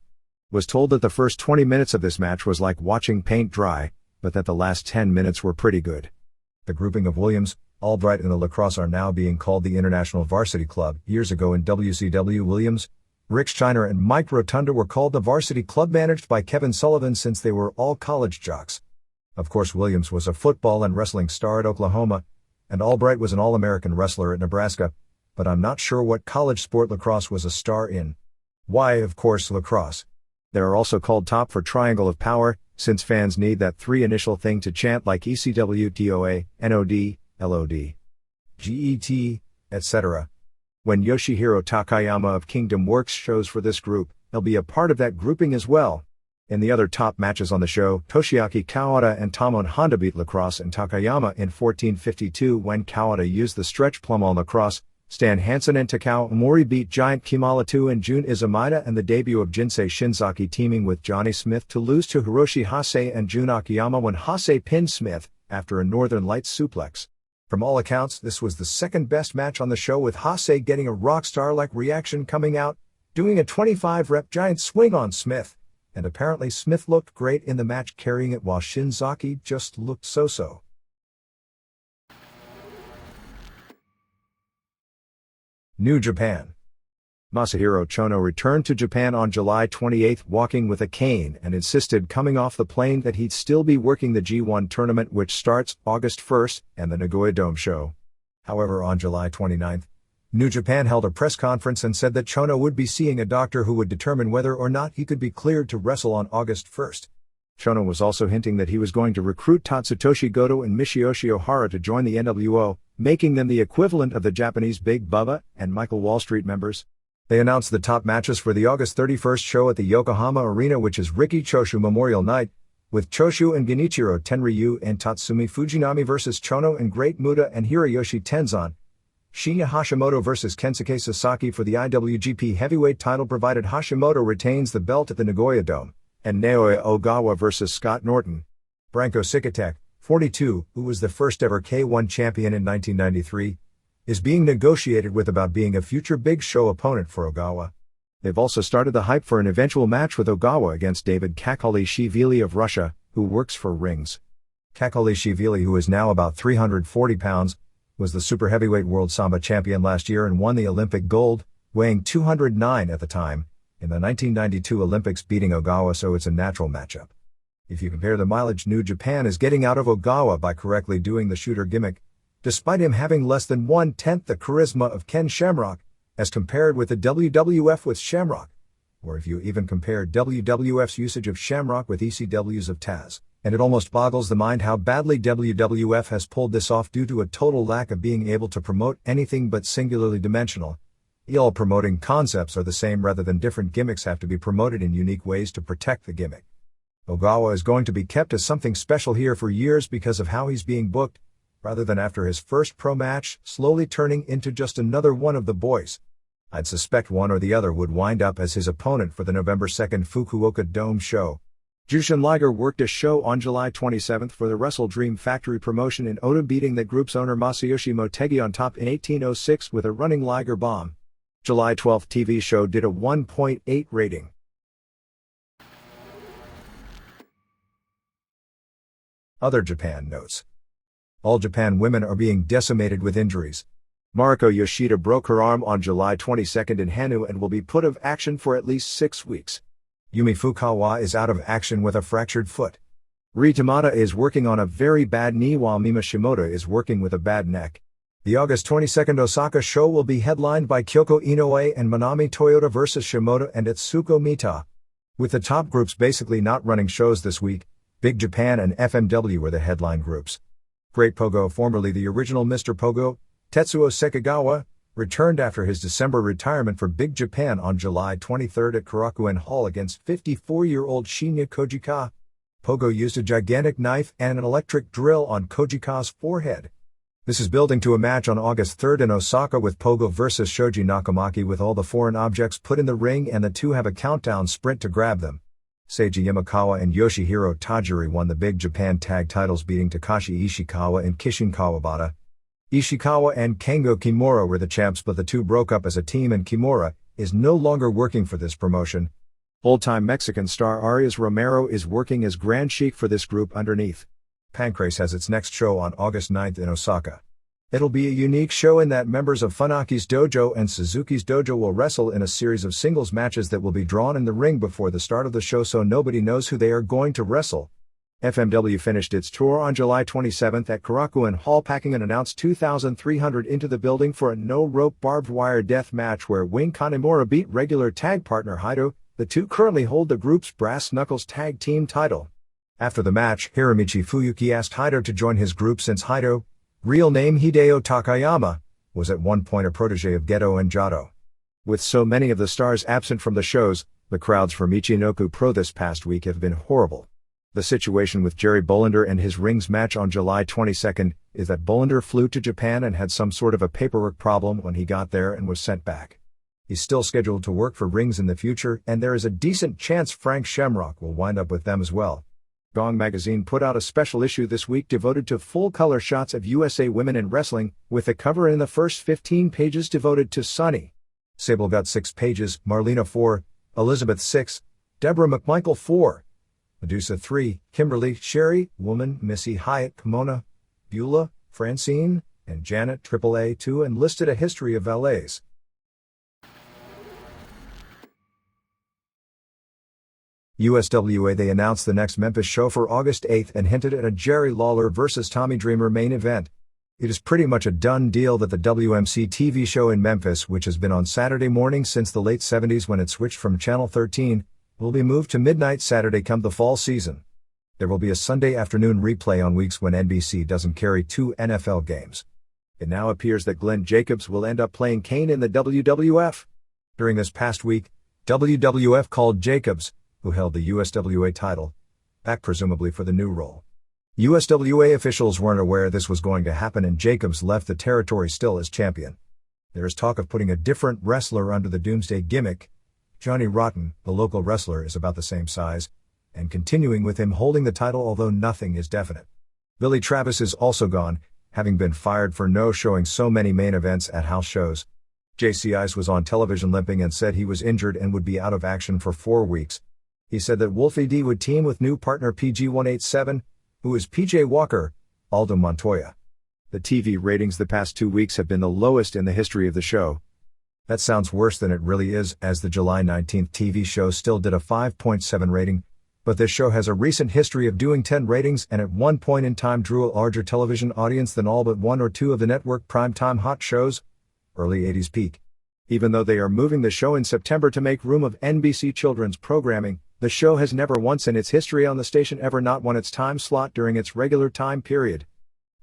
Was told that the first 20 minutes of this match was like watching paint dry, but that the last 10 minutes were pretty good. The grouping of Williams, Albright and the Lacrosse are now being called the International Varsity Club. Years ago in WCW, Williams, Rick Steiner and Mike Rotunda were called the Varsity Club, managed by Kevin Sullivan since they were all college jocks. Of course, Williams was a football and wrestling star at Oklahoma, and Albright was an All-American wrestler at Nebraska, but I'm not sure what college sport Lacrosse was a star in. Why, of course, Lacrosse. They are also called top for Triangle of Power, since fans need that 3 initial thing to chant like ECW, TOA, NOD, LOD, GET, etc. When Yoshihiro Takayama of Kingdom Works shows for this group, he'll be a part of that grouping as well. In the other top matches on the show, Toshiaki Kawada and Tamon Honda beat Lacrosse and Takayama in 14:52 when Kawada used the stretch plum on Lacrosse. Stan Hansen and Takao Omori beat Giant Kimala and Jun Izumida, and the debut of Jinsei Shinzaki teaming with Johnny Smith to lose to Hiroshi Hase and Jun Akiyama when Hase pinned Smith after a Northern Lights suplex. From all accounts, this was the second best match on the show, with Hase getting a rock star-like reaction coming out, doing a 25-rep giant swing on Smith, and apparently Smith looked great in the match carrying it while Shinzaki just looked so-so. New Japan. Masahiro Chono returned to Japan on July 28 walking with a cane and insisted coming off the plane that he'd still be working the G1 tournament, which starts August 1st, and the Nagoya Dome show. However, on July 29, New Japan held a press conference and said that Chono would be seeing a doctor who would determine whether or not he could be cleared to wrestle on August 1st. Chono was also hinting that he was going to recruit Tatsutoshi Goto and Michiyoshi Ohara to join the NWO, making them the equivalent of the Japanese Big Bubba and Michael Wall Street members. They announced the top matches for the August 31st show at the Yokohama Arena, which is Riki Choshu Memorial Night, with Choshu and Genichiro Tenryu and Tatsumi Fujinami vs. Chono and Great Muta and Hiroyoshi Tenzan. Shinya Hashimoto vs. Kensuke Sasaki for the IWGP Heavyweight title, provided Hashimoto retains the belt at the Nagoya Dome, and Naoya Ogawa vs. Scott Norton. Branko Sikatek, 42, who was the first ever K1 champion in 1993, is being negotiated with about being a future Big Show opponent for Ogawa. They've also started the hype for an eventual match with Ogawa against David Kakali-Shivili of Russia, who works for Rings. Kakali-Shivili, who is now about 340 pounds, was the Super Heavyweight World Samba champion last year and won the Olympic gold, weighing 209 at the time, in the 1992 Olympics, beating Ogawa, so it's a natural matchup. If you compare the mileage New Japan is getting out of Ogawa by correctly doing the shooter gimmick, despite him having less than 1/10 the charisma of Ken Shamrock, as compared with the WWF with Shamrock, or if you even compare WWF's usage of Shamrock with ECW's of Taz, And it almost boggles the mind how badly WWF has pulled this off due to a total lack of being able to promote anything but singularly dimensional. All promoting concepts are the same rather than different gimmicks have to be promoted in unique ways to protect the gimmick. Ogawa is going to be kept as something special here for years because of how he's being booked, rather than after his first pro match, slowly turning into just another one of the boys. I'd suspect one or the other would wind up as his opponent for the November 2nd Fukuoka Dome show. Jushin Liger worked a show on July 27th for the Wrestle Dream Factory promotion in Oda, beating the group's owner Masayoshi Motegi on top in 1806 with a running Liger bomb. July 12th TV show did a 1.8 rating. Other Japan notes. All Japan women are being decimated with injuries. Mariko Yoshida broke her arm on July 22nd in Hanu and will be put of action for at least 6 weeks. Yumi Fukawa is out of action with a fractured foot. Ri Tamada is working on a very bad knee while Mima Shimoda is working with a bad neck. The August 22nd Osaka show will be headlined by Kyoko Inoue and Manami Toyota vs Shimoda and Etsuko Mita. With the top groups basically not running shows this week, Big Japan and FMW are the headline groups. Great Pogo, formerly the original Mr. Pogo, Tetsuo Sekagawa, returned after his December retirement for Big Japan on July 23 at Korakuen Hall against 54-year-old Shinya Kojika. Pogo used a gigantic knife and an electric drill on Kojika's forehead. This is building to a match on August 3 in Osaka with Pogo vs Shoji Nakamaki with all the foreign objects put in the ring, and the two have a countdown sprint to grab them. Seiji Yamakawa and Yoshihiro Tajiri won the Big Japan tag titles, beating Takashi Ishikawa and Kishin Kawabata. Ishikawa and Kengo Kimura were the champs, but the two broke up as a team and Kimura is no longer working for this promotion. Old-time Mexican star Arias Romero is working as Grand Sheik for this group underneath. Pancrase has its next show on August 9th in Osaka. It'll be a unique show in that members of Funaki's dojo and Suzuki's dojo will wrestle in a series of singles matches that will be drawn in the ring before the start of the show, so nobody knows who they are going to wrestle. FMW finished its tour on July 27th at Korakuen Hall, packing an announced 2,300 into the building for a no-rope barbed wire death match where Wing Kanemura beat regular tag partner Haido. The two currently hold the group's Brass Knuckles tag team title. After the match, Hiromichi Fuyuki asked Haido to join his group since Haido, real name Hideo Takayama, was at one point a protege of Geto and Jado. With so many of the stars absent from the shows, the crowds for Michinoku Pro this past week have been horrible. The situation with Jerry Bollander and his rings match on July 22nd is that Bollander flew to Japan and had some sort of a paperwork problem when he got there and was sent back. He's still scheduled to work for Rings in the future, and there is a decent chance Frank Shamrock will wind up with them as well. Gong Magazine put out a special issue this week devoted to full-color shots of USA women in wrestling, with the cover in the first 15 pages devoted to Sunny. Sable got 6 pages, Marlena 4, Elizabeth 6, Deborah McMichael 4, Medusa 3, Kimberly, Sherry, Woman, Missy Hyatt, Kimona, Beulah, Francine, and Janet AAA 2, and listed a history of valets. USWA they announced the next Memphis show for August 8th and hinted at a Jerry Lawler vs. Tommy Dreamer main event. It is pretty much a done deal that the WMC TV show in Memphis, which has been on Saturday morning since the late 70s when it switched from Channel 13, will be moved to midnight Saturday come the fall season. There will be a Sunday afternoon replay on weeks when NBC doesn't carry 2 NFL games. It now appears that Glenn Jacobs will end up playing Kane in the WWF. During this past week, WWF called Jacobs, who held the USWA title, back presumably for the new role. USWA officials weren't aware this was going to happen, and Jacobs left the territory still as champion. There is talk of putting a different wrestler under the Doomsday gimmick. Johnny Rotten, the local wrestler, is about the same size, and continuing with him holding the title, although nothing is definite. Billy Travis is also gone, having been fired for no-showing so many main events at house shows. JC Ice was on television limping and said he was injured and would be out of action for 4 weeks. He said that Wolfie D would team with new partner PG-187, who is PJ Walker, Aldo Montoya. The TV ratings the past 2 weeks have been the lowest in the history of the show. That sounds worse than it really is, as the July 19th TV show still did a 5.7 rating, but this show has a recent history of doing 10 ratings and at one point in time drew a larger television audience than all but 1 or 2 of the network primetime hot shows, early 80s peak. Even though they are moving the show in September to make room of NBC children's programming, The show has never once in its history on the station ever not won its time slot during its regular time period.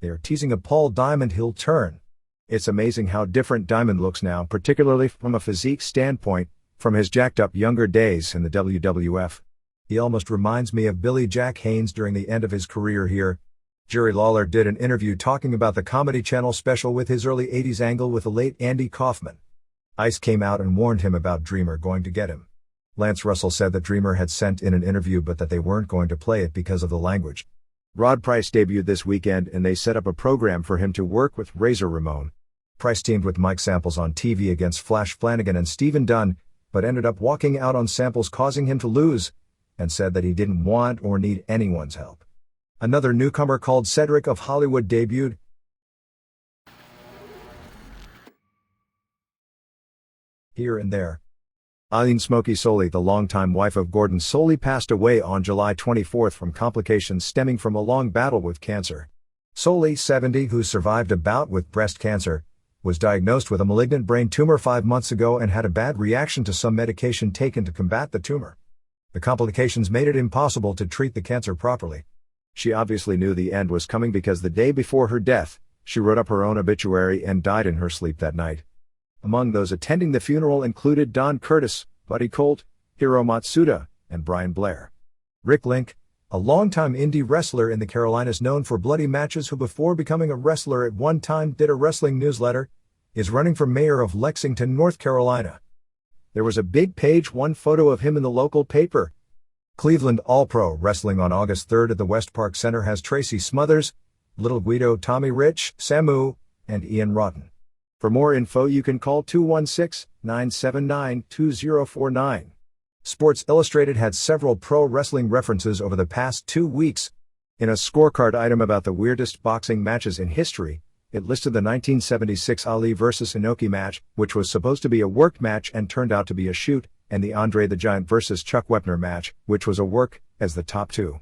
They are teasing a Paul Diamond heel turn. It's amazing how different Diamond looks now, particularly from a physique standpoint, from his jacked-up younger days in the WWF. He almost reminds me of Billy Jack Haynes during the end of his career here. Jerry Lawler did an interview talking about the Comedy Channel special with his early 80s angle with the late Andy Kaufman. Ice came out and warned him about Dreamer going to get him. Lance Russell said that Dreamer had sent in an interview but that they weren't going to play it because of the language. Rod Price debuted this weekend and they set up a program for him to work with Razor Ramon. Price teamed with Mike Samples on TV against Flash Flanagan and Stephen Dunn, but ended up walking out on Samples, causing him to lose, and said that he didn't want or need anyone's help. Another newcomer called Cedric of Hollywood debuted. Here and there. Eileen Smokey Soley, the longtime wife of Gordon Soley, passed away on July 24 from complications stemming from a long battle with cancer. Soley, 70, who survived a bout with breast cancer, was diagnosed with a malignant brain tumor 5 months ago and had a bad reaction to some medication taken to combat the tumor. The complications made it impossible to treat the cancer properly. She obviously knew the end was coming because the day before her death, she wrote up her own obituary and died in her sleep that night. Among those attending the funeral included Don Curtis, Buddy Colt, Hiro Matsuda, and Brian Blair. Rick Link, a longtime indie wrestler in the Carolinas known for bloody matches who before becoming a wrestler at one time did a wrestling newsletter, is running for mayor of Lexington, North Carolina. There was a big page one photo of him in the local paper. Cleveland All-Pro Wrestling on August 3rd at the West Park Center has Tracy Smothers, Little Guido, Tommy Rich, Samu, and Ian Rotten. For more info you can call 216-979-2049. Sports Illustrated had several pro wrestling references over the past 2 weeks. In a scorecard item about the weirdest boxing matches in history, it listed the 1976 Ali vs. Inoki match, which was supposed to be a worked match and turned out to be a shoot, and the Andre the Giant vs. Chuck Wepner match, which was a work, as the top two.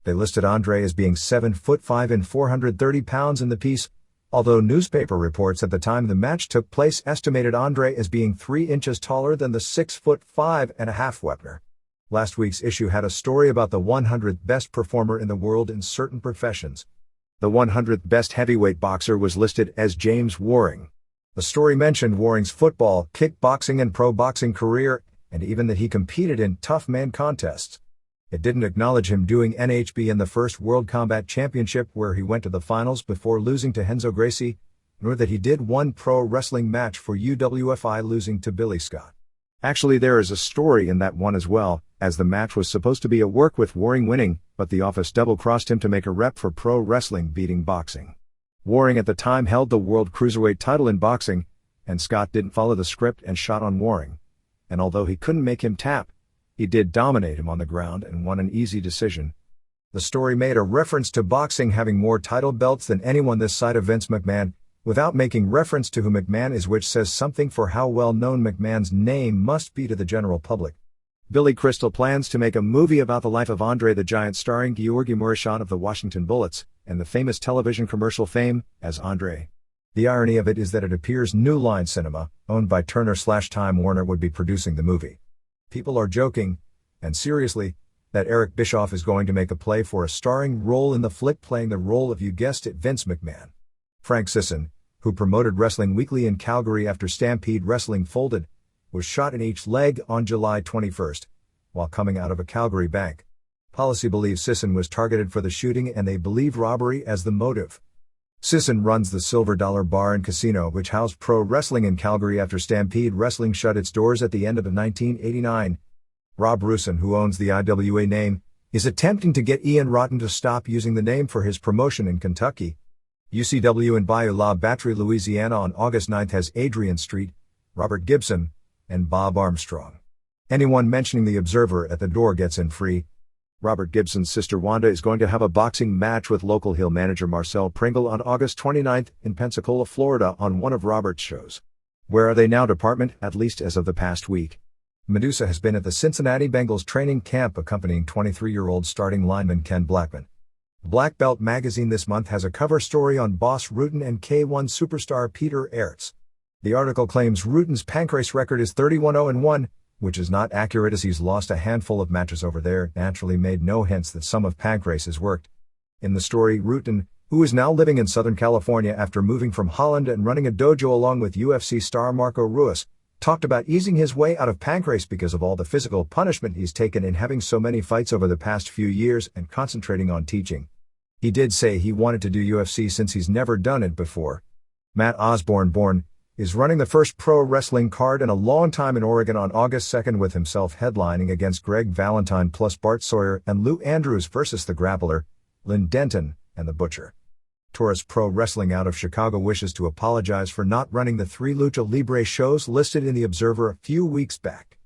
They listed Andre as being 7'5" and 430 pounds in the piece, although newspaper reports at the time the match took place estimated Andre as being 3 inches taller than the 6'5" and a half Wepner. Last week's issue had a story about the 100th best performer in the world in certain professions. The 100th best heavyweight boxer was listed as James Waring. The story mentioned Waring's football, kickboxing and pro boxing career, and even that he competed in tough man contests. It didn't acknowledge him doing NHB in the first World Combat Championship where he went to the finals before losing to Renzo Gracie, nor that he did one pro wrestling match for UWFI losing to Billy Scott. Actually, there is a story in that one as well, as the match was supposed to be a work with Waring winning, but the office double-crossed him to make a rep for pro wrestling beating boxing. Waring at the time held the World Cruiserweight title in boxing, and Scott didn't follow the script and shot on Waring. And although he couldn't make him tap, he did dominate him on the ground and won an easy decision. The story made a reference to boxing having more title belts than anyone this side of Vince McMahon, without making reference to who McMahon is, which says something for how well known McMahon's name must be to the general public. Billy Crystal plans to make a movie about the life of Andre the Giant starring Georgi Muresan of the Washington Bullets, and the famous television commercial fame, as Andre. The irony of it is that it appears New Line Cinema, owned by Turner/Time Warner, would be producing the movie. People are joking, and seriously, that Eric Bischoff is going to make a play for a starring role in the flick playing the role of, you guessed it, Vince McMahon. Frank Sisson, who promoted Wrestling Weekly in Calgary after Stampede Wrestling folded, was shot in each leg on July 21st, while coming out of a Calgary bank. Policy believes Sisson was targeted for the shooting and they believe robbery as the motive. Sisson runs the Silver Dollar Bar and Casino, which housed pro wrestling in Calgary after Stampede Wrestling shut its doors at the end of 1989. Rob Rusin, who owns the IWA name, is attempting to get Ian Rotten to stop using the name for his promotion in Kentucky. UCW in Bayou La Batterie, Louisiana on August 9th has Adrian Street, Robert Gibson, and Bob Armstrong. Anyone mentioning the Observer at the door gets in free. Robert Gibson's sister Wanda is going to have a boxing match with local heel manager Marcel Pringle on August 29th in Pensacola, Florida on one of Robert's shows. Where Are They Now department, at least as of the past week. Medusa has been at the Cincinnati Bengals training camp accompanying 23-year-old starting lineman Ken Blackman. Black Belt magazine this month has a cover story on Boss Rutan and K1 superstar Peter Aerts. The article claims Rutan's pancrase record is 31-0-1, which is not accurate as he's lost a handful of matches over there, naturally made no hints that some of Pancrace's worked. In the story, Rutten, who is now living in Southern California after moving from Holland and running a dojo along with UFC star Marco Ruiz, talked about easing his way out of Pancrase because of all the physical punishment he's taken in having so many fights over the past few years and concentrating on teaching. He did say he wanted to do UFC since he's never done it before. Matt Osborne is running the first pro wrestling card in a long time in Oregon on August 2nd with himself headlining against Greg Valentine plus Bart Sawyer and Lou Andrews versus the Grappler, Lynn Denton, and the Butcher. Taurus Pro Wrestling out of Chicago wishes to apologize for not running the 3 Lucha Libre shows listed in the Observer a few weeks back.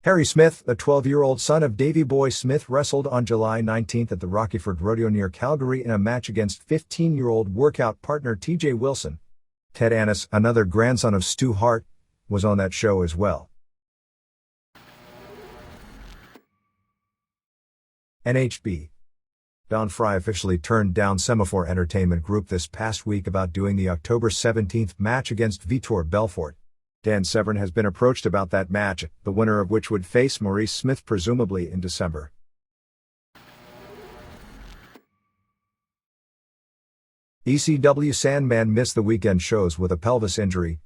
Harry Smith, the 12-year-old son of Davey Boy Smith, wrestled on July 19 at the Rockyford Rodeo near Calgary in a match against 15-year-old workout partner TJ Wilson. Ted Annis, another grandson of Stu Hart, was on that show as well. NHB. Don Fry officially turned down Semaphore Entertainment Group this past week about doing the October 17th match against Vitor Belfort. Dan Severn has been approached about that match, the winner of which would face Maurice Smith presumably in December. ECW Sandman missed the weekend shows with a pelvis injury.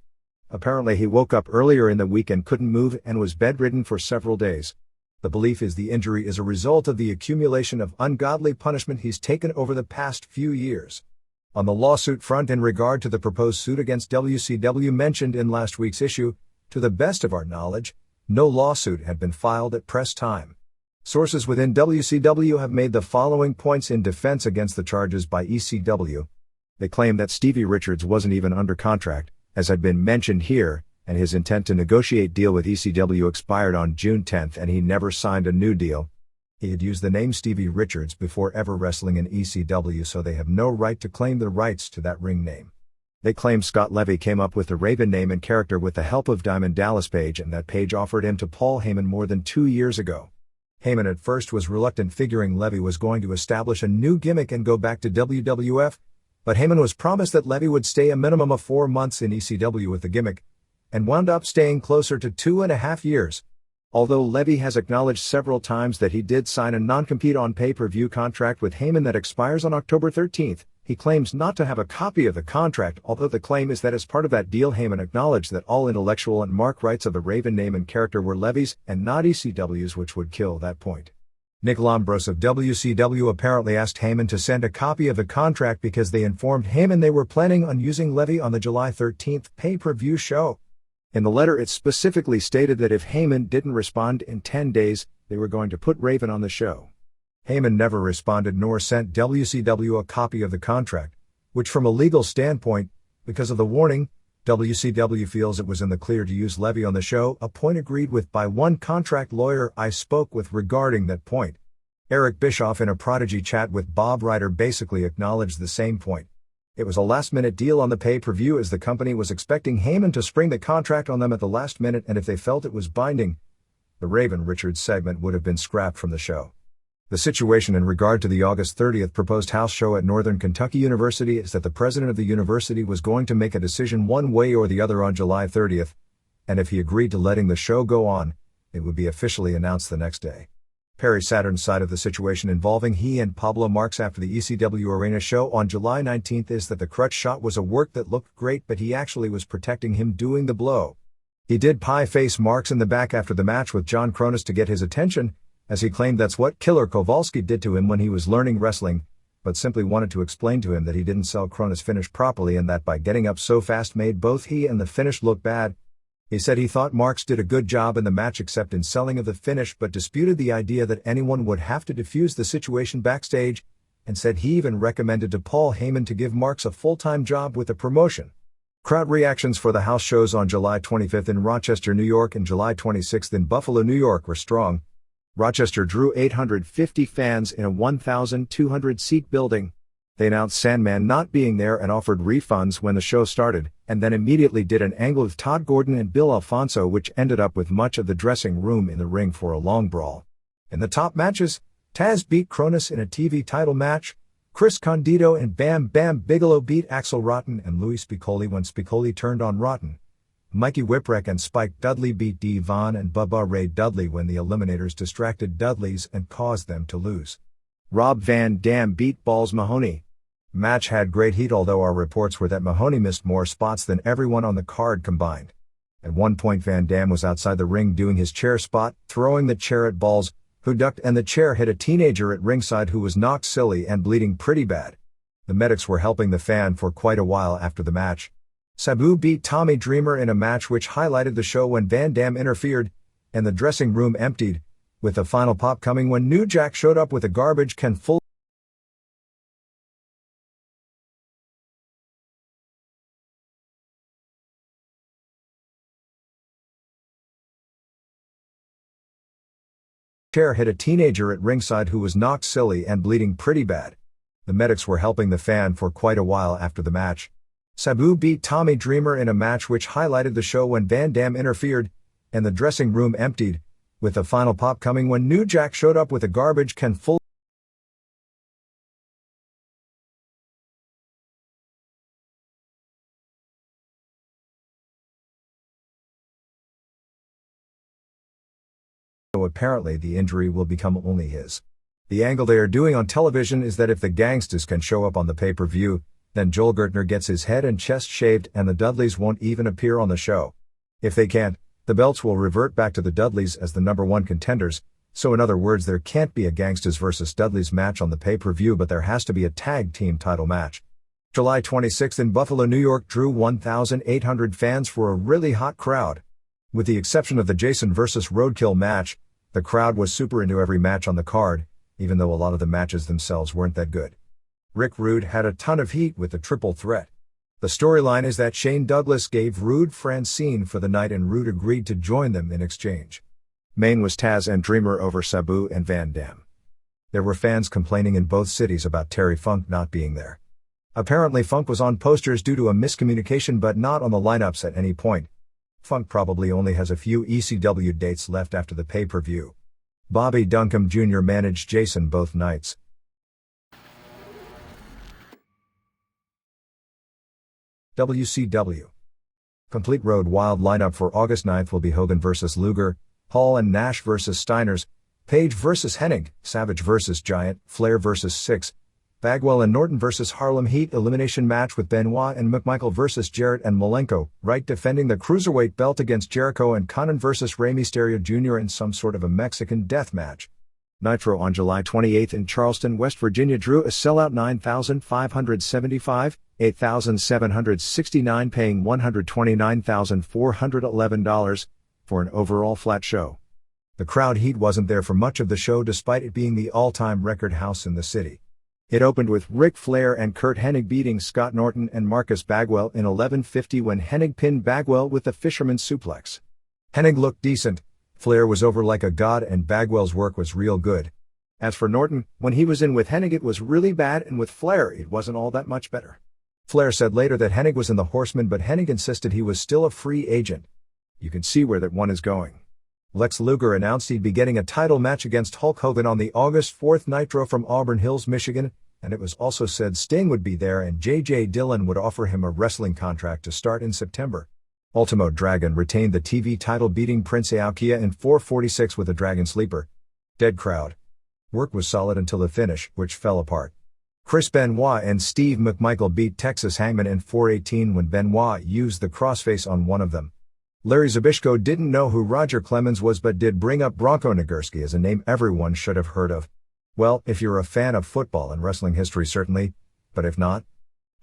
Apparently he woke up earlier in the week and couldn't move and was bedridden for several days. The belief is the injury is a result of the accumulation of ungodly punishment he's taken over the past few years. On the lawsuit front in regard to the proposed suit against WCW mentioned in last week's issue, to the best of our knowledge, no lawsuit had been filed at press time. Sources within WCW have made the following points in defense against the charges by ECW. They claim that Stevie Richards wasn't even under contract, as had been mentioned here, and his intent to negotiate deal with ECW expired on June 10 and he never signed a new deal. He had used the name Stevie Richards before ever wrestling in ECW, so they have no right to claim the rights to that ring name. They claim Scott Levy came up with the Raven name and character with the help of Diamond Dallas Page, and that Page offered him to Paul Heyman more than 2 years ago. Heyman at first was reluctant, figuring Levy was going to establish a new gimmick and go back to WWF, but Heyman was promised that Levy would stay a minimum of 4 months in ECW with the gimmick, and wound up staying closer to 2.5 years. Although Levy has acknowledged several times that he did sign a non-compete on pay-per-view contract with Heyman that expires on October 13, he claims not to have a copy of the contract, although the claim is that as part of that deal Heyman acknowledged that all intellectual and mark rights of the Raven name and character were Levy's and not ECW's, which would kill that point. Nick Lambros of WCW apparently asked Heyman to send a copy of the contract because they informed Heyman they were planning on using Levy on the July 13 pay-per-view show. In the letter it specifically stated that if Heyman didn't respond in 10 days, they were going to put Raven on the show. Heyman never responded nor sent WCW a copy of the contract, which from a legal standpoint, because of the warning, WCW feels it was in the clear to use Levy on the show, a point agreed with by one contract lawyer I spoke with regarding that point. Eric Bischoff in a Prodigy chat with Bob Ryder basically acknowledged the same point. It was a last-minute deal on the pay-per-view as the company was expecting Heyman to spring the contract on them at the last minute, and if they felt it was binding, the Raven Richards segment would have been scrapped from the show. The situation in regard to the August 30 proposed house show at Northern Kentucky University is that the president of the university was going to make a decision one way or the other on July 30, and if he agreed to letting the show go on, it would be officially announced the next day. Perry Saturn's side of the situation involving he and Pablo Marks after the ECW Arena show on July 19 is that the crutch shot was a work that looked great, but he actually was protecting him doing the blow. He did pie-face Marks in the back after the match with John Kronus to get his attention, as he claimed that's what Killer Kowalski did to him when he was learning wrestling, but simply wanted to explain to him that he didn't sell Kronus' finish properly and that by getting up so fast made both he and the finish look bad. He said he thought Marks did a good job in the match except in selling of the finish, but disputed the idea that anyone would have to defuse the situation backstage, and said he even recommended to Paul Heyman to give Marks a full-time job with the promotion. Crowd reactions for the house shows on July 25 in Rochester, New York and July 26 in Buffalo, New York were strong. Rochester drew 850 fans in a 1,200-seat building. They announced Sandman not being there and offered refunds when the show started, and then immediately did an angle with Todd Gordon and Bill Alfonso, which ended up with much of the dressing room in the ring for a long brawl. In the top matches, Taz beat Kronus in a TV title match, Chris Condito and Bam Bam Bigelow beat Axel Rotten and Louis Spicolli when Spicolli turned on Rotten, Mikey Whipwreck and Spike Dudley beat Devon and Bubba Ray Dudley when the Eliminators distracted Dudleys and caused them to lose. Rob Van Dam beat Balls Mahoney. Match had great heat, although our reports were that Mahoney missed more spots than everyone on the card combined. At one point Van Dam was outside the ring doing his chair spot, throwing the chair at Balls, who ducked, and the chair hit a teenager at ringside who was knocked silly and bleeding pretty bad. The medics were helping the fan for quite a while after the match. Sabu beat Tommy Dreamer in a match which highlighted the show when Van Dam interfered, and the dressing room emptied, with the final pop coming when New Jack showed up with a garbage can full chair hit a teenager at ringside who was knocked silly and bleeding pretty bad. The medics were helping the fan for quite a while after the match. Sabu beat Tommy Dreamer in a match which highlighted the show when Van Dam interfered, and the dressing room emptied, with the final pop coming when New Jack showed up with a garbage can full so apparently the injury will become only his. The angle they are doing on television is that if the Gangstas can show up on the pay-per-view, then Joel Gertner gets his head and chest shaved and the Dudleys won't even appear on the show. If they can't, the belts will revert back to the Dudleys as the number one contenders, so in other words there can't be a Gangstas vs Dudleys match on the pay-per-view, but there has to be a tag team title match. July 26th in Buffalo, New York drew 1,800 fans for a really hot crowd. With the exception of the Jason vs Roadkill match, the crowd was super into every match on the card, even though a lot of the matches themselves weren't that good. Rick Rude had a ton of heat with the triple threat. The storyline is that Shane Douglas gave Rude Francine for the night and Rude agreed to join them in exchange. Main was Taz and Dreamer over Sabu and Van Dam. There were fans complaining in both cities about Terry Funk not being there. Apparently Funk was on posters due to a miscommunication but not on the lineups at any point. Funk probably only has a few ECW dates left after the pay-per-view. Bobby Duncombe Jr. managed Jason both nights. WCW. Complete Road Wild lineup for August 9th will be Hogan vs. Luger, Hall and Nash vs. Steiners, Page vs. Hennig, Savage vs. Giant, Flair vs. Six, Bagwell and Norton vs. Harlem Heat elimination match with Benoit and McMichael vs. Jarrett and Malenko, Wright defending the Cruiserweight belt against Jericho and Conan vs. Rey Mysterio Jr. in some sort of a Mexican death match. Nitro on July 28th in Charleston, West Virginia drew a sellout 9,575, 8,769 paying $129,411 for an overall flat show. The crowd heat wasn't there for much of the show despite it being the all-time record house in the city. It opened with Ric Flair and Curt Hennig beating Scott Norton and Marcus Bagwell in 11:50 when Hennig pinned Bagwell with the Fisherman Suplex. Hennig looked decent, Flair was over like a god and Bagwell's work was real good. As for Norton, when he was in with Hennig it was really bad and with Flair it wasn't all that much better. Flair said later that Hennig was in the Horsemen but Hennig insisted he was still a free agent. You can see where that one is going. Lex Luger announced he'd be getting a title match against Hulk Hogan on the August 4th Nitro from Auburn Hills, Michigan, and it was also said Sting would be there and J.J. Dillon would offer him a wrestling contract to start in September. Ultimo Dragon retained the TV title beating Prince Iaukea in 4:46 with a Dragon Sleeper. Dead crowd. Work was solid until the finish, which fell apart. Chris Benoit and Steve McMichael beat Texas Hangman in 4:18 when Benoit used the crossface on one of them. Larry Zbyszko didn't know who Roger Clemens was but did bring up Bronco Nagurski as a name everyone should have heard of. Well, if you're a fan of football and wrestling history certainly, but if not,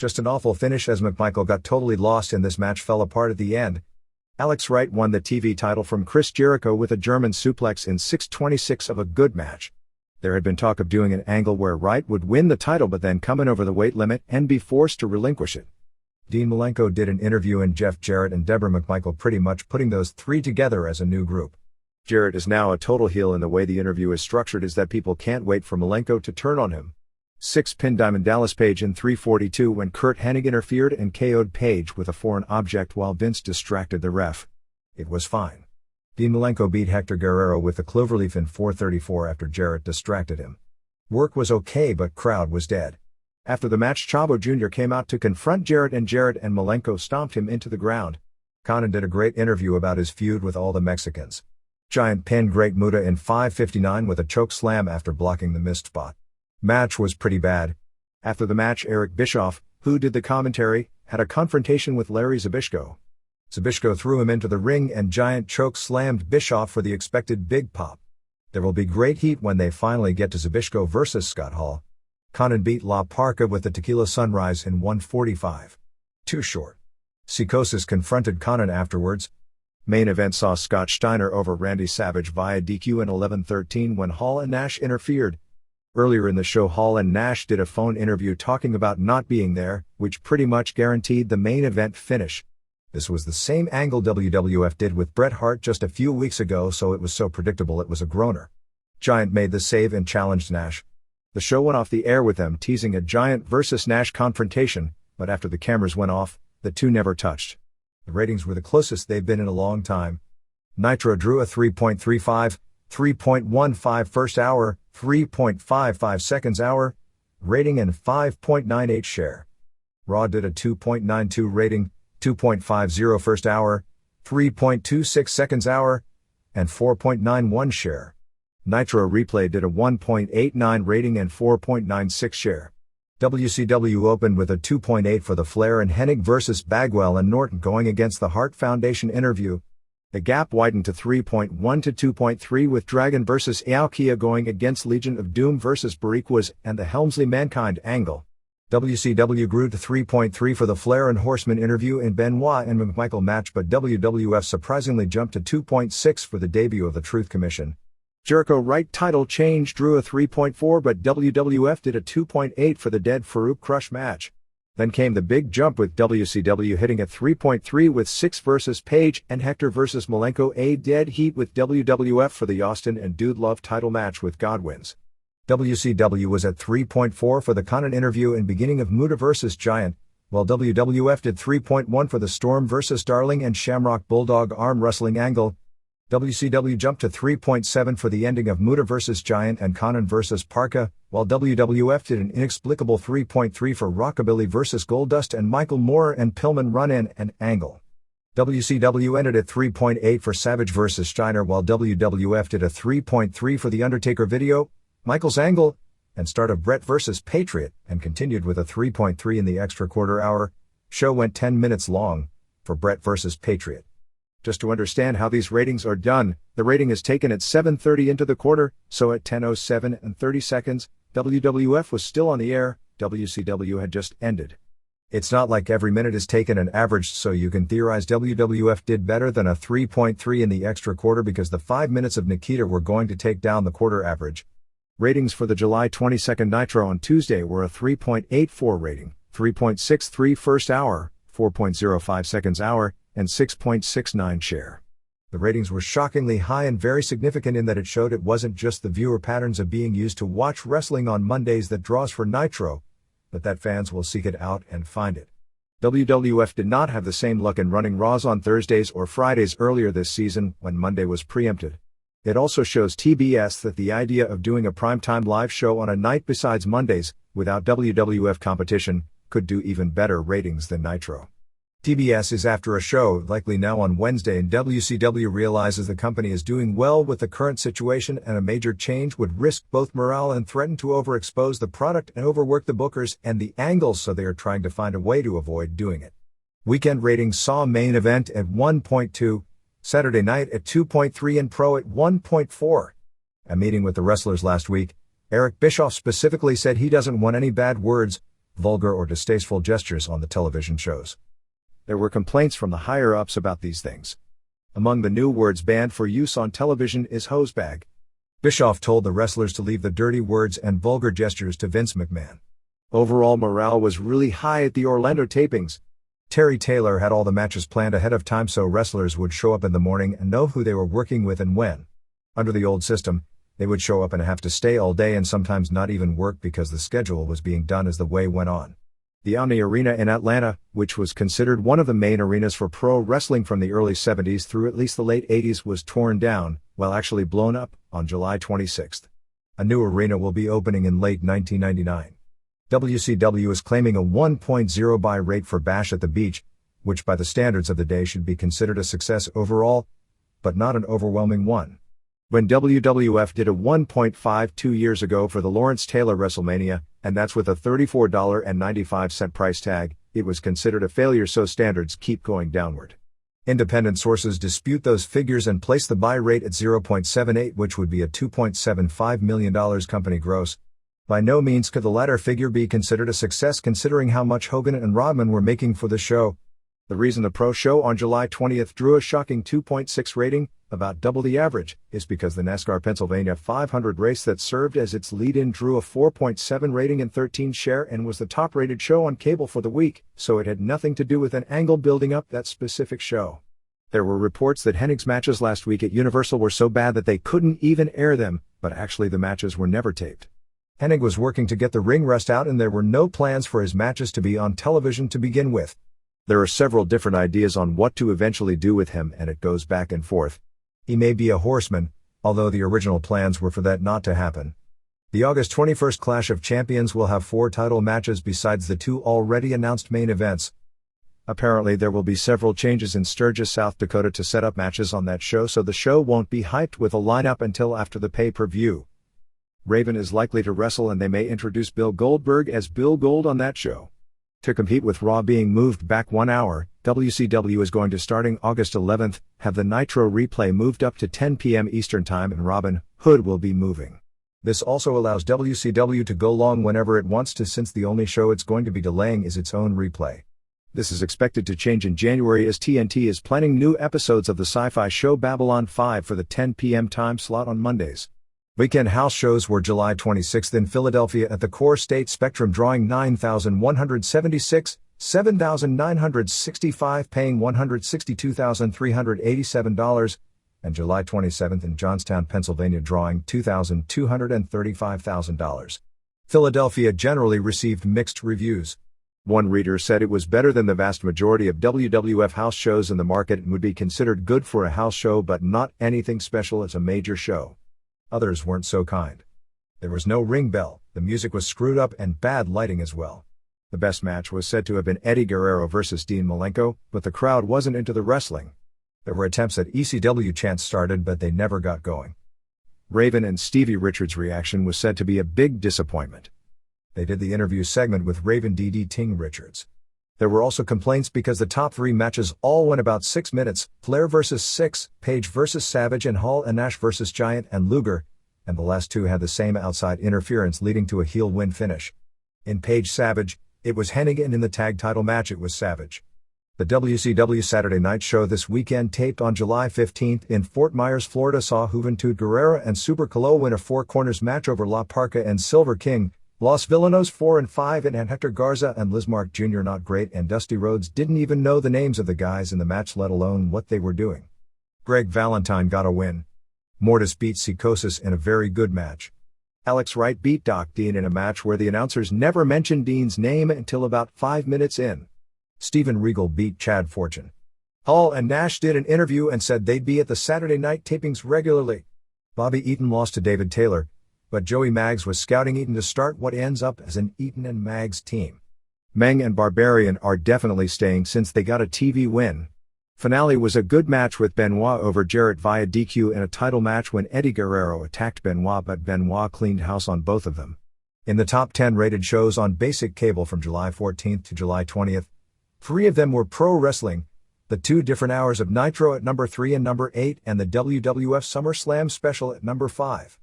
just an awful finish as McMichael got totally lost and this match fell apart at the end. Alex Wright won the TV title from Chris Jericho with a German suplex in 6:26 of a good match. There had been talk of doing an angle where Wright would win the title but then come in over the weight limit and be forced to relinquish it. Dean Malenko did an interview and Jeff Jarrett and Deborah McMichael pretty much putting those three together as a new group. Jarrett is now a total heel and the way the interview is structured is that people can't wait for Malenko to turn on him. 6 pinned Diamond Dallas Page in 3:42 when Curt Hennig interfered and KO'd Page with a foreign object while Vince distracted the ref. It was fine. Dean Malenko beat Hector Guerrero with the cloverleaf in 4:34 after Jarrett distracted him. Work was okay but crowd was dead. After the match Chavo Jr. came out to confront Jarrett and Malenko stomped him into the ground. Conan did a great interview about his feud with all the Mexicans. Giant pinned Great Muta in 5:59 with a choke slam after blocking the missed spot. Match was pretty bad. After the match, Eric Bischoff, who did the commentary, had a confrontation with Larry Zbyszko. Zbyszko threw him into the ring and Giant choke slammed Bischoff for the expected big pop. There will be great heat when they finally get to Zbyszko vs. Scott Hall. Conan beat La Parka with the Tequila Sunrise in 1:45. Too short. Psychosis confronted Conan afterwards. Main event saw Scott Steiner over Randy Savage via DQ in 11:13 when Hall and Nash interfered. Earlier in the show, Hall and Nash did a phone interview talking about not being there, which pretty much guaranteed the main event finish. This was the same angle WWF did with Bret Hart just a few weeks ago, so it was so predictable it was a groaner. Giant made the save and challenged Nash. The show went off the air with them teasing a Giant versus Nash confrontation, but after the cameras went off, the two never touched. The ratings were the closest they've been in a long time. Nitro drew a 3.35, 3.15 first hour, 3.55 seconds hour rating and 5.98 share. Raw did a 2.92 rating, 2.50 first hour, 3.26 seconds hour, and 4.91 share. Nitro Replay did a 1.89 rating and 4.96 share. WCW opened with a 2.8 for the Flair and Hennig vs. Bagwell and Norton going against the Hart Foundation interview. The gap widened to 3.1 to 2.3 with Dragon vs. Aokia going against Legion of Doom vs. Bariquas and the Helmsley Mankind angle. WCW grew to 3.3 for the Flair and Horseman interview and Benoit and McMichael match, but WWF surprisingly jumped to 2.6 for the debut of the Truth Commission. Jericho Right title change drew a 3.4, but WWF did a 2.8 for the Dead Farouk Crush match. Then came the big jump with WCW hitting a 3.3 with Six vs. Page and Hector vs. Malenko, a dead heat with WWF for the Austin and Dude Love title match with Godwins. WCW was at 3.4 for the Conan interview and beginning of Muta vs. Giant, while WWF did 3.1 for the Storm vs. Darling and Shamrock Bulldog arm wrestling angle. WCW jumped to 3.7 for the ending of Muta vs. Giant and Conan vs. Parka, while WWF did an inexplicable 3.3 for Rockabilly vs. Goldust and Michael Moore and Pillman run-in and angle. WCW ended at 3.8 for Savage vs. Steiner, while WWF did a 3.3 for The Undertaker video, Michael's angle, and start of Bret vs. Patriot, and continued with a 3.3 in the extra quarter hour. Show went 10 minutes long for Bret vs. Patriot. Just to understand how these ratings are done, the rating is taken at 7:30 into the quarter, so at 10:07 and 30 seconds, WWF was still on the air, WCW had just ended. It's not like every minute is taken and averaged, so you can theorize WWF did better than a 3.3 in the extra quarter because the 5 minutes of Nikita were going to take down the quarter average. Ratings for the July 22nd Nitro on Tuesday were a 3.84 rating, 3.63 first hour, 4.05 seconds hour, and 6.69 share. The ratings were shockingly high and very significant in that it showed it wasn't just the viewer patterns of being used to watch wrestling on Mondays that draws for Nitro, but that fans will seek it out and find it. WWF did not have the same luck in running Raws on Thursdays or Fridays earlier this season when Monday was preempted. It also shows TBS that the idea of doing a primetime live show on a night besides Mondays, without WWF competition, could do even better ratings than Nitro. TBS is after a show, likely now on Wednesday, and WCW realizes the company is doing well with the current situation and a major change would risk both morale and threaten to overexpose the product and overwork the bookers and the angles, so they are trying to find a way to avoid doing it. Weekend ratings saw main event at 1.2, Saturday night at 2.3 and Pro at 1.4. A meeting with the wrestlers last week, Eric Bischoff specifically said he doesn't want any bad words, vulgar or distasteful gestures on the television shows. There were complaints from the higher-ups about these things. Among the new words banned for use on television is hosebag. Bischoff told the wrestlers to leave the dirty words and vulgar gestures to Vince McMahon. Overall morale was really high at the Orlando tapings. Terry Taylor had all the matches planned ahead of time so wrestlers would show up in the morning and know who they were working with and when. Under the old system, they would show up and have to stay all day and sometimes not even work because the schedule was being done as the way went on. The Omni Arena in Atlanta, which was considered one of the main arenas for pro wrestling from the early 70s through at least the late 80s, was torn down, while actually blown up, on July 26. A new arena will be opening in late 1999. WCW is claiming a 1.0 buy rate for Bash at the Beach, which by the standards of the day should be considered a success overall, but not an overwhelming one. When WWF did a 1.52 years ago for the Lawrence Taylor WrestleMania, and that's with a $34.95 price tag, it was considered a failure, so standards keep going downward. Independent sources dispute those figures and place the buy rate at 0.78, which would be a $2.75 million company gross. By no means could the latter figure be considered a success considering how much Hogan and Rodman were making for the show. The reason the Pro Show on July 20th drew a shocking 2.6 rating, about double the average, is because the NASCAR Pennsylvania 500 race that served as its lead-in drew a 4.7 rating and 13 share and was the top-rated show on cable for the week, so it had nothing to do with an angle building up that specific show. There were reports that Hennig's matches last week at Universal were so bad that they couldn't even air them, but actually the matches were never taped. Hennig was working to get the ring rust out and there were no plans for his matches to be on television to begin with. There are several different ideas on what to eventually do with him and it goes back and forth. He may be a horseman, although the original plans were for that not to happen. The August 21st Clash of Champions will have 4 title matches besides the 2 already announced main events. Apparently there will be several changes in Sturgis, South Dakota to set up matches on that show, so the show won't be hyped with a lineup until after the pay-per-view. Raven is likely to wrestle and they may introduce Bill Goldberg as Bill Gold on that show. To compete with Raw being moved back 1 hour, WCW is going to, starting August 11th, have the Nitro replay moved up to 10 p.m. Eastern Time and Robin Hood will be moving. This also allows WCW to go long whenever it wants to, since the only show it's going to be delaying is its own replay. This is expected to change in January as TNT is planning new episodes of the sci-fi show Babylon 5 for the 10 p.m. time slot on Mondays. Weekend house shows were July 26th in Philadelphia at the Core State Spectrum, drawing 9,176, 7,965 paying $162,387, and July 27th in Johnstown, Pennsylvania, drawing $2,235,000. Philadelphia generally received mixed reviews. One reader said it was better than the vast majority of WWF house shows in the market and would be considered good for a house show but not anything special as a major show. Others weren't so kind. There was no ring bell, the music was screwed up and bad lighting as well. The best match was said to have been Eddie Guerrero versus Dean Malenko, but the crowd wasn't into the wrestling. There were attempts at ECW chants started but they never got going. Raven and Stevie Richards' reaction was said to be a big disappointment. They did the interview segment with Raven DDTing Richards. There were also complaints because the top 3 matches all went about 6 minutes, Flair vs. Six, Page vs. Savage and Hall and Nash vs. Giant and Luger, and the last 2 had the same outside interference leading to a heel win finish. In Page Savage, it was Hennig, and in the tag title match it was Savage. The WCW Saturday Night Show this weekend, taped on July 15th in Fort Myers, Florida, saw Juventud Guerrera and Super Calo win a 4 corners match over La Parca and Silver King, Los Villanos 4-5 and Hector Garza and Lizmark Jr. not great, and Dusty Rhodes didn't even know the names of the guys in the match, let alone what they were doing. Greg Valentine got a win. Mortis beat Psychosis in a very good match. Alex Wright beat Doc Dean in a match where the announcers never mentioned Dean's name until about 5 minutes in. Steven Regal beat Chad Fortune. Hall and Nash did an interview and said they'd be at the Saturday night tapings regularly. Bobby Eaton lost to David Taylor, but Joey Maggs was scouting Eaton to start what ends up as an Eaton and Maggs team. Meng and Barbarian are definitely staying since they got a TV win. Finale was a good match with Benoit over Jarrett via DQ in a title match when Eddie Guerrero attacked Benoit, but Benoit cleaned house on both of them. In the top 10 rated shows on basic cable from July 14th to July 20th, 3 of them were pro wrestling, the 2 different hours of Nitro at number 3 and number 8, and the WWF SummerSlam special at number 5.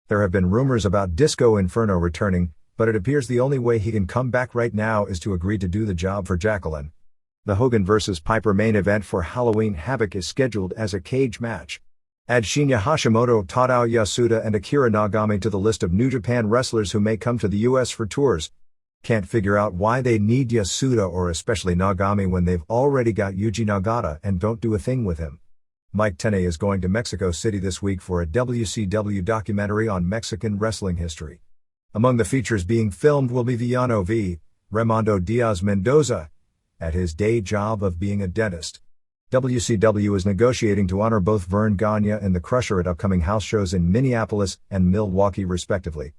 There have been rumors about Disco Inferno returning, but it appears the only way he can come back right now is to agree to do the job for Jacqueline. The Hogan vs. Piper main event for Halloween Havoc is scheduled as a cage match. Add Shinya Hashimoto, Tadao Yasuda and Akira Nagami to the list of New Japan wrestlers who may come to the US for tours. Can't figure out why they need Yasuda or especially Nagami when they've already got Yuji Nagata and don't do a thing with him. Mike Tenay is going to Mexico City this week for a WCW documentary on Mexican wrestling history. Among the features being filmed will be Villano v. Raimundo Diaz Mendoza, at his day job of being a dentist. WCW is negotiating to honor both Vern Gagne and the Crusher at upcoming house shows in Minneapolis and Milwaukee respectively.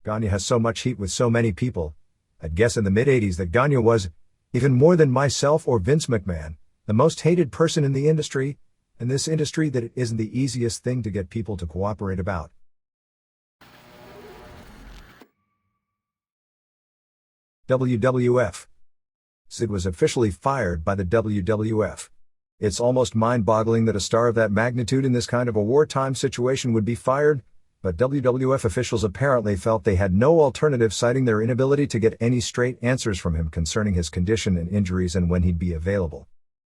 Gagne has so much heat with so many people. I'd guess in the mid-80s that Gagne was Even more than myself or Vince McMahon, the most hated person in the industry, and this industry that it isn't the easiest thing to get people to cooperate about. WWF. Sid was officially fired by the WWF. It's almost mind-boggling that a star of that magnitude in this kind of a wartime situation would be fired, but WWF officials apparently felt they had no alternative, citing their inability to get any straight answers from him concerning his condition and injuries and when he'd be available.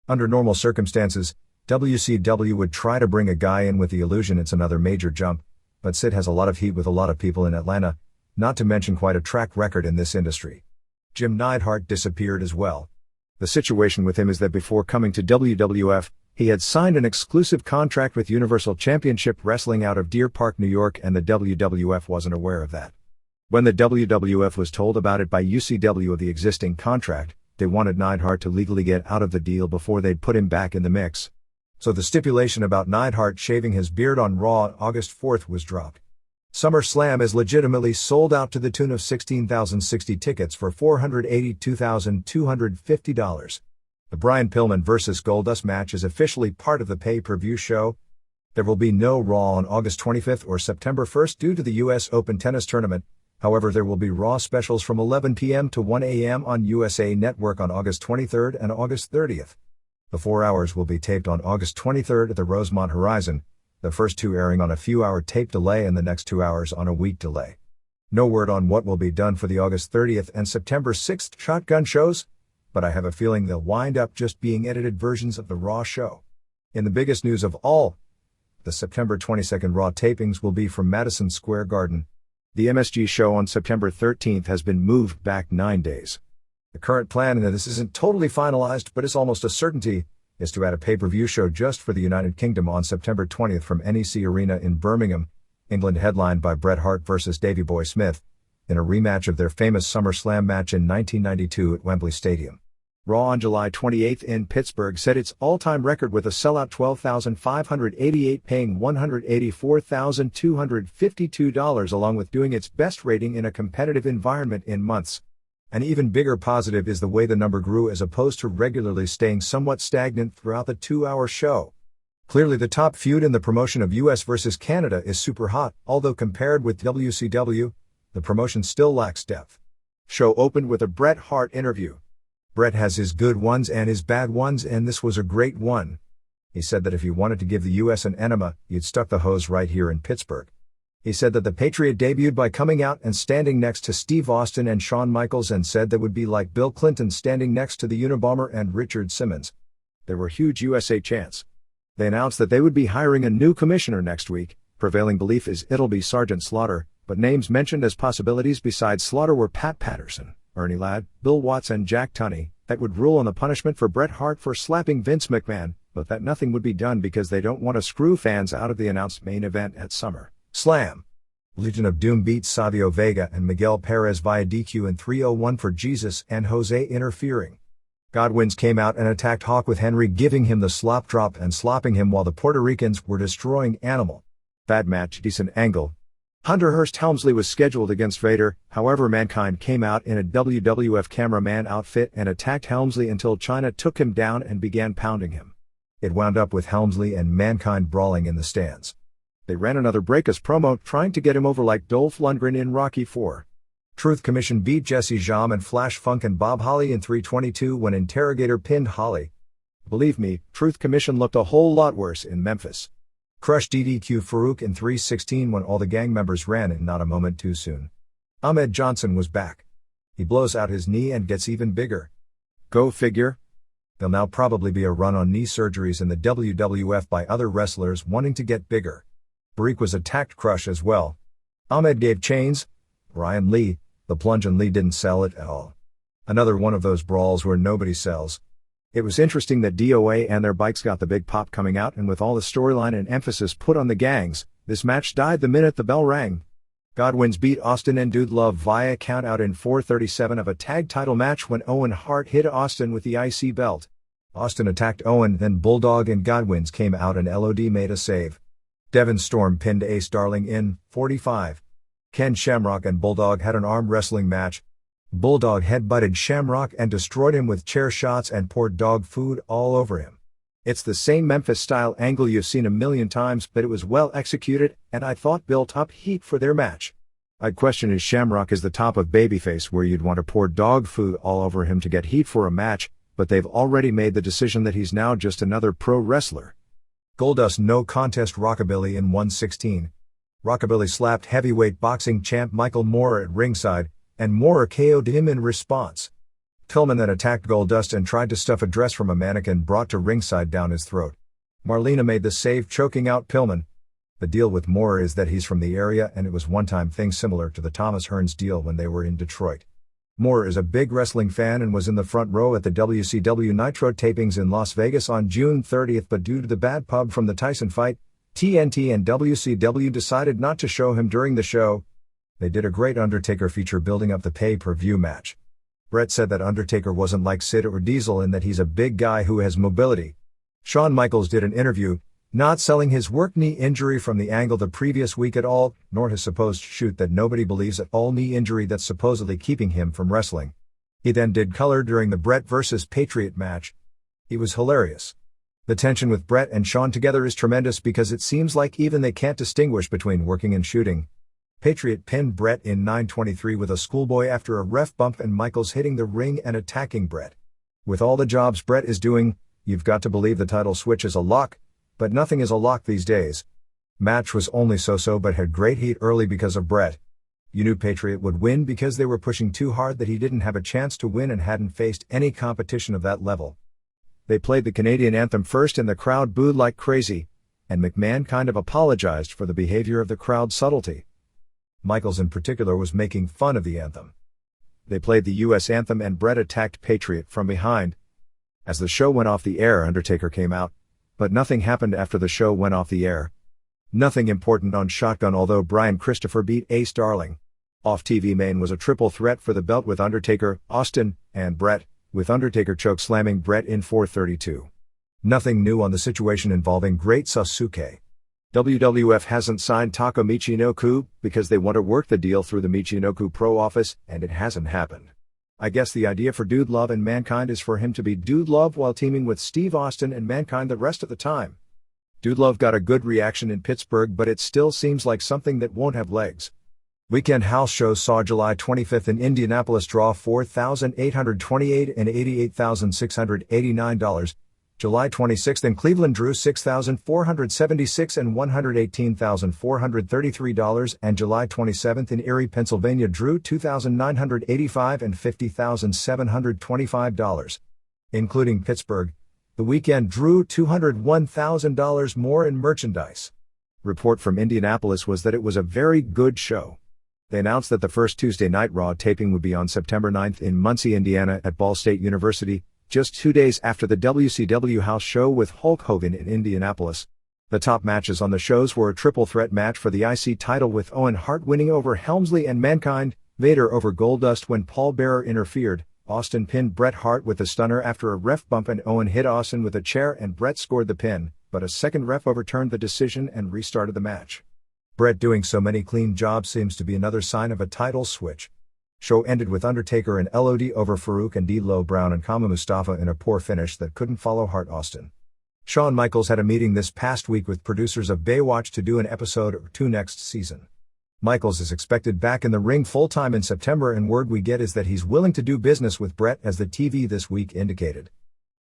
Under normal circumstances, WCW would try to bring a guy in with the illusion it's another major jump, but Sid has a lot of heat with a lot of people in Atlanta, not to mention quite a track record in this industry. Jim Neidhart disappeared as well. The situation with him is that before coming to WWF, he had signed an exclusive contract with Universal Championship Wrestling out of Deer Park, New York, and the WWF wasn't aware of that. When the WWF was told about it by UCW of the existing contract, they wanted Neidhart to legally get out of the deal before they'd put him back in the mix. So the stipulation about Neidhart shaving his beard on Raw on August 4th was dropped. SummerSlam is legitimately sold out to the tune of 16,060 tickets for $482,250. The Brian Pillman vs. Goldust match is officially part of the pay-per-view show. There will be no Raw on August 25th or September 1st due to the US Open Tennis Tournament. However, there will be Raw specials from 11 p.m. to 1 a.m. on USA Network on August 23rd and August 30th. The 4 hours will be taped on August 23rd at the Rosemont Horizon, the first 2 airing on a few-hour tape delay and the next 2 hours on a week delay. No word on what will be done for the August 30th and September 6th Shotgun shows, but I have a feeling they'll wind up just being edited versions of the Raw show. In the biggest news of all, the September 22nd Raw tapings will be from Madison Square Garden. The MSG show on September 13th has been moved back 9 days. The current plan, and this isn't totally finalized but it's almost a certainty, is to add a pay-per-view show just for the United Kingdom on September 20th from NEC Arena in Birmingham, England, headlined by Bret Hart vs. Davey Boy Smith, in a rematch of their famous SummerSlam match in 1992 at Wembley Stadium. Raw on July 28th in Pittsburgh set its all-time record with a sellout 12,588 paying $184,252 along with doing its best rating in a competitive environment in months. An even bigger positive is the way the number grew as opposed to regularly staying somewhat stagnant throughout the 2-hour show. Clearly the top feud in the promotion of US versus Canada is super hot, although compared with WCW, the promotion still lacks depth. Show opened with a Bret Hart interview. Bret has his good ones and his bad ones, and this was a great one. He said that if you wanted to give the US an enema, you'd stuck the hose right here in Pittsburgh. He said that the Patriot debuted by coming out and standing next to Steve Austin and Shawn Michaels, and said that would be like Bill Clinton standing next to the Unabomber and Richard Simmons. There were huge USA chants. They announced that they would be hiring a new commissioner next week. Prevailing belief is it'll be Sergeant Slaughter, but names mentioned as possibilities besides Slaughter were Pat Patterson, Ernie Ladd, Bill Watts and Jack Tunney, that would rule on the punishment for Bret Hart for slapping Vince McMahon, but that nothing would be done because they don't want to screw fans out of the announced main event at SummerSlam. Legion of Doom beat Savio Vega and Miguel Perez via DQ in 301 for Jesus and Jose interfering. Godwins came out and attacked Hawk with Henry giving him the slop drop and slopping him while the Puerto Ricans were destroying Animal. Bad match, decent angle. Hunter Hearst Helmsley was scheduled against Vader, however Mankind came out in a WWF cameraman outfit and attacked Helmsley until Chyna took him down and began pounding him. It wound up with Helmsley and Mankind brawling in the stands. They ran another Breakus promo trying to get him over like Dolph Lundgren in Rocky IV. Truth Commission beat Jesse Jam and Flash Funk and Bob Holly in 322 when Interrogator pinned Holly. Believe me, Truth Commission looked a whole lot worse in Memphis. Crush DDQ Farouk in 316 when all the gang members ran in not a moment too soon. Ahmed Johnson was back. He blows out his knee and gets even bigger. Go figure. There'll now probably be a run on knee surgeries in the WWF by other wrestlers wanting to get bigger. Barik was attacked Crush as well. Ahmed gave chains. Ryan Lee, the plunge, and Lee didn't sell it at all. Another one of those brawls where nobody sells. It was interesting that DOA and their bikes got the big pop coming out, and with all the storyline and emphasis put on the gangs, this match died the minute the bell rang. Godwins beat Austin and Dude Love via countout in 4:37 of a tag title match when Owen Hart hit Austin with the IC belt. Austin attacked Owen, then Bulldog and Godwins came out and LOD made a save. Devon Storm pinned Ace Darling in 45. Ken Shamrock and Bulldog had an arm wrestling match. Bulldog headbutted Shamrock and destroyed him with chair shots and poured dog food all over him. It's the same Memphis-style angle you've seen a million times, but it was well executed, and I thought built up heat for their match. I'd question is Shamrock is the top of babyface where you'd want to pour dog food all over him to get heat for a match, but they've already made the decision that he's now just another pro wrestler. Goldust no contest Rockabilly in 116. Rockabilly slapped heavyweight boxing champ Michael Moorer at ringside, and Moorer KO'd him in response. Pillman then attacked Goldust and tried to stuff a dress from a mannequin brought to ringside down his throat. Marlena made the save, choking out Pillman. The deal with Moorer is that he's from the area, and it was one-time thing similar to the Thomas Hearns deal when they were in Detroit. Moorer is a big wrestling fan and was in the front row at the WCW Nitro tapings in Las Vegas on June 30th, but due to the bad pub from the Tyson fight, TNT and WCW decided not to show him during the show. They did a great Undertaker feature building up the pay-per-view match. Brett said that Undertaker wasn't like Sid or Diesel in that he's a big guy who has mobility. Shawn Michaels did an interview, not selling his work knee injury from the angle the previous week at all, nor his supposed shoot that nobody believes at all knee injury that's supposedly keeping him from wrestling. He then did color during the Brett vs. Patriot match. He was hilarious. The tension with Brett and Shawn together is tremendous because it seems like even they can't distinguish between working and shooting. Patriot pinned Brett in 9:23 with a schoolboy after a ref bump and Michaels hitting the ring and attacking Brett. With all the jobs Brett is doing, you've got to believe the title switch is a lock, but nothing is a lock these days. Match was only so-so but had great heat early because of Brett. You knew Patriot would win because they were pushing too hard that he didn't have a chance to win and hadn't faced any competition of that level. They played the Canadian anthem first and the crowd booed like crazy, and McMahon kind of apologized for the behavior of the crowd's subtlety. Michaels in particular was making fun of the anthem. They played the US anthem and Brett attacked Patriot from behind. As the show went off the air, Undertaker came out, but nothing happened after the show went off the air. Nothing important on Shotgun, although Brian Christopher beat Ace Darling. Off-TV main was a triple threat for the belt with Undertaker, Austin, and Brett, with Undertaker choke-slamming Brett in 432. Nothing new on the situation involving Great Sasuke. WWF hasn't signed Taka Michinoku because they want to work the deal through the Michinoku Pro office, and it hasn't happened. I guess the idea for Dude Love and Mankind is for him to be Dude Love while teaming with Steve Austin and Mankind the rest of the time. Dude Love got a good reaction in Pittsburgh, but it still seems like something that won't have legs. Weekend house shows saw July 25th in Indianapolis draw $4,828 and $88,689. July 26th in Cleveland drew $6,476 and $118,433, and July 27th in Erie, Pennsylvania drew $2,985 and $50,725. Including Pittsburgh, the weekend drew $201,000 more in merchandise. Report from Indianapolis was that it was a very good show. They announced that the first Tuesday Night Raw taping would be on September 9th in Muncie, Indiana at Ball State University, just 2 days after the WCW house show with Hulk Hogan in Indianapolis. The top matches on the shows were a triple threat match for the IC title with Owen Hart winning over Helmsley and Mankind, Vader over Goldust when Paul Bearer interfered, Austin pinned Bret Hart with a stunner after a ref bump and Owen hit Austin with a chair and Bret scored the pin, but a second ref overturned the decision and restarted the match. Bret doing so many clean jobs seems to be another sign of a title switch. Show ended with Undertaker and LOD over Farouk and D'Lo Brown and Kama Mustafa in a poor finish that couldn't follow Hart Austin. Shawn Michaels had a meeting this past week with producers of Baywatch to do an episode or two next season. Michaels is expected back in the ring full-time in September, and word we get is that he's willing to do business with Bret, as the TV This Week indicated.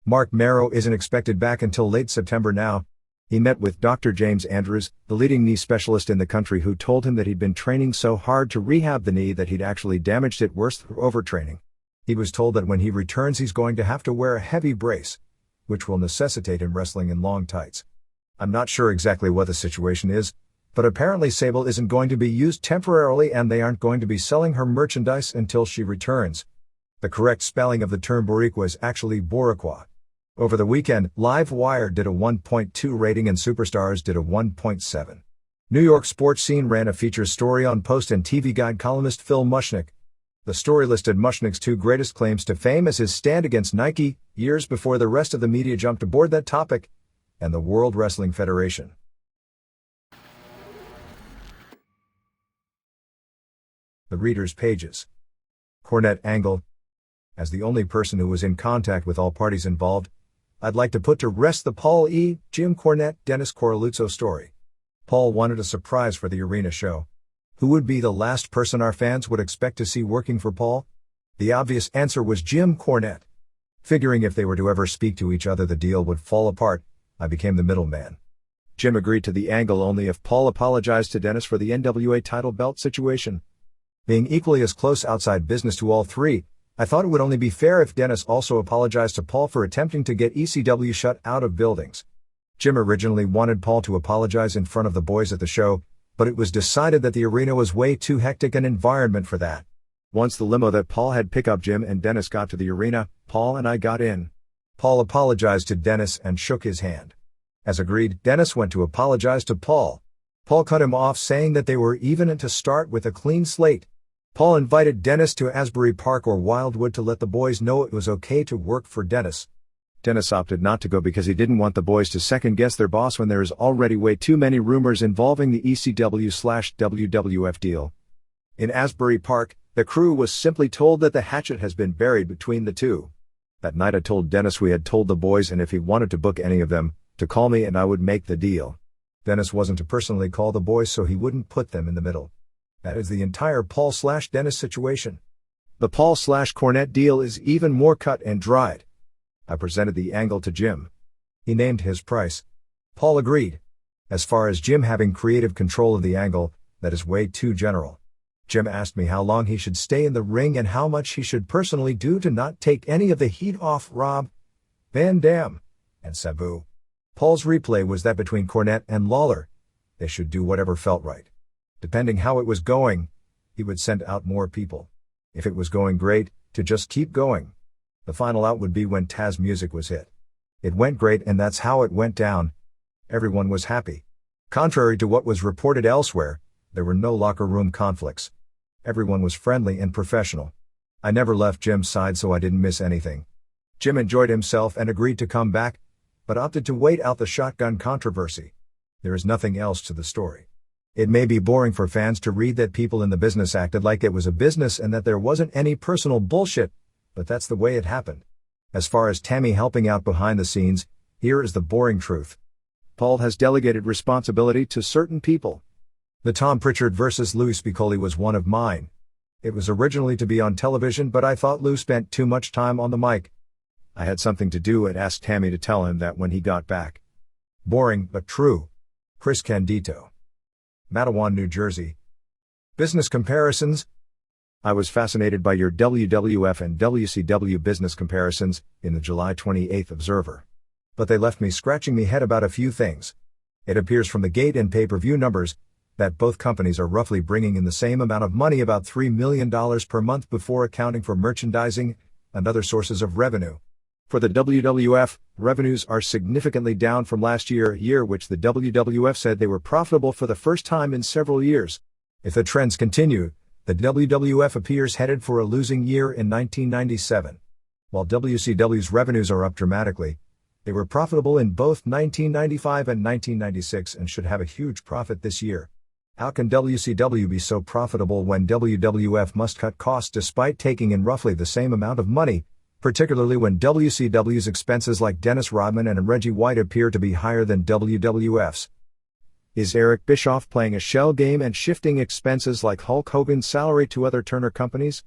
Mark Marrow isn't expected back until late September now. He met with Dr. James Andrews, the leading knee specialist in the country, who told him that he'd been training so hard to rehab the knee that he'd actually damaged it worse through overtraining. He was told that when he returns he's going to have to wear a heavy brace, which will necessitate him wrestling in long tights. I'm not sure exactly what the situation is, but apparently Sable isn't going to be used temporarily and they aren't going to be selling her merchandise until she returns. The correct spelling of the term Boricua is actually Boricua. Over the weekend, Live Wire did a 1.2 rating and Superstars did a 1.7. New York Sports Scene ran a feature story on Post and TV Guide columnist Phil Mushnick. The story listed Mushnick's two greatest claims to fame as his stand against Nike, years before the rest of the media jumped aboard that topic, and the World Wrestling Federation. The readers' pages. Cornette angle. As the only person who was in contact with all parties involved, I'd like to put to rest the Paul E. Jim Cornette, Dennis Coralluzzo story. Paul wanted a surprise for the arena show. Who would be the last person our fans would expect to see working for Paul? The obvious answer was Jim Cornette. Figuring if they were to ever speak to each other the deal would fall apart, I became the middleman. Jim agreed to the angle only if Paul apologized to Dennis for the NWA title belt situation. Being equally as close outside business to all three, I thought it would only be fair if Dennis also apologized to Paul for attempting to get ECW shut out of buildings. Jim originally wanted Paul to apologize in front of the boys at the show, but it was decided that the arena was way too hectic an environment for that. Once the limo that Paul had pick up Jim and Dennis got to the arena, Paul and I got in. Paul apologized to Dennis and shook his hand. As agreed, Dennis went to apologize to Paul. Paul cut him off saying that they were even and to start with a clean slate. Paul invited Dennis to Asbury Park or Wildwood to let the boys know it was okay to work for Dennis. Dennis opted not to go because he didn't want the boys to second-guess their boss when there is already way too many rumors involving the ECW/WWF deal. In Asbury Park, the crew was simply told that the hatchet has been buried between the two. That night I told Dennis we had told the boys and if he wanted to book any of them, to call me and I would make the deal. Dennis wasn't to personally call the boys so he wouldn't put them in the middle. That is the entire Paul/Dennis situation. The Paul/Cornette deal is even more cut and dried. I presented the angle to Jim. He named his price. Paul agreed. As far as Jim having creative control of the angle, that is way too general. Jim asked me how long he should stay in the ring and how much he should personally do to not take any of the heat off Rob Van Dam and Sabu. Paul's replay was that between Cornette and Lawler, they should do whatever felt right. Depending how it was going, he would send out more people. If it was going great, to just keep going. The final out would be when Taz music was hit. It went great and that's how it went down. Everyone was happy. Contrary to what was reported elsewhere, there were no locker room conflicts. Everyone was friendly and professional. I never left Jim's side so I didn't miss anything. Jim enjoyed himself and agreed to come back, but opted to wait out the shotgun controversy. There is nothing else to the story. It may be boring for fans to read that people in the business acted like it was a business and that there wasn't any personal bullshit, but that's the way it happened. As far as Tammy helping out behind the scenes, here is the boring truth. Paul has delegated responsibility to certain people. The Tom Pritchard vs. Lou Spicoli was one of mine. It was originally to be on television but I thought Lou spent too much time on the mic. I had something to do and asked Tammy to tell him that when he got back. Boring but true. Chris Candido. Matawan, New Jersey. Business comparisons. I was fascinated by your WWF and WCW business comparisons in the July 28th Observer. But they left me scratching me head about a few things. It appears from the gate and pay-per-view numbers that both companies are roughly bringing in the same amount of money, about $3 million per month before accounting for merchandising and other sources of revenue. For the WWF, revenues are significantly down from last year, a year which the WWF said they were profitable for the first time in several years. If the trends continue, the WWF appears headed for a losing year in 1997. While WCW's revenues are up dramatically, they were profitable in both 1995 and 1996 and should have a huge profit this year. How can WCW be so profitable when WWF must cut costs despite taking in roughly the same amount of money, particularly when WCW's expenses like Dennis Rodman and Reggie White appear to be higher than WWF's? Is Eric Bischoff playing a shell game and shifting expenses like Hulk Hogan's salary to other Turner companies?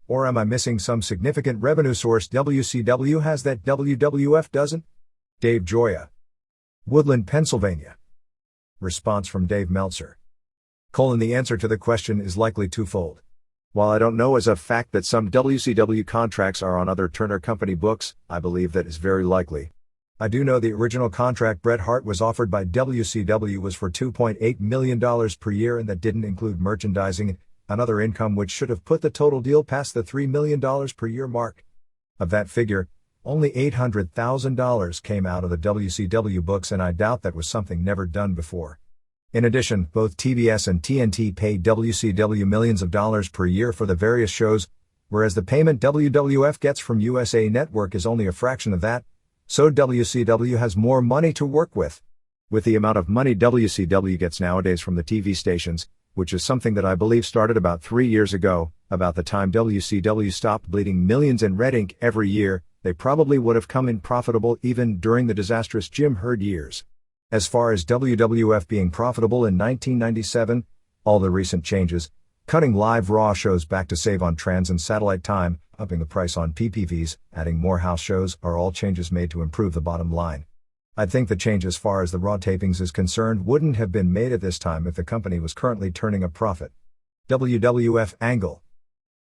Or am I missing some significant revenue source WCW has that WWF doesn't? Dave Joya. Woodland, Pennsylvania. Response from Dave Meltzer. The answer to the question is likely twofold. While I don't know as a fact that some WCW contracts are on other Turner Company books, I believe that is very likely. I do know the original contract Bret Hart was offered by WCW was for $2.8 million per year and that didn't include merchandising and other income, which should have put the total deal past the $3 million per year mark. Of that figure, only $800,000 came out of the WCW books and I doubt that was something never done before. In addition, both TBS and TNT paid WCW millions of dollars per year for the various shows, whereas the payment WWF gets from USA Network is only a fraction of that, so WCW has more money to work with. With the amount of money WCW gets nowadays from the TV stations, which is something that I believe started about 3 years ago, About the time WCW stopped bleeding millions in red ink every year, they probably would have come in profitable even during the disastrous Jim Herd years. As far as WWF being profitable in 1997, all the recent changes, cutting live Raw shows back to save on trans and satellite time, upping the price on PPVs, adding more house shows, are all changes made to improve the bottom line. I'd think the change as far as the Raw tapings is concerned wouldn't have been made at this time if the company was currently turning a profit. WWF angle.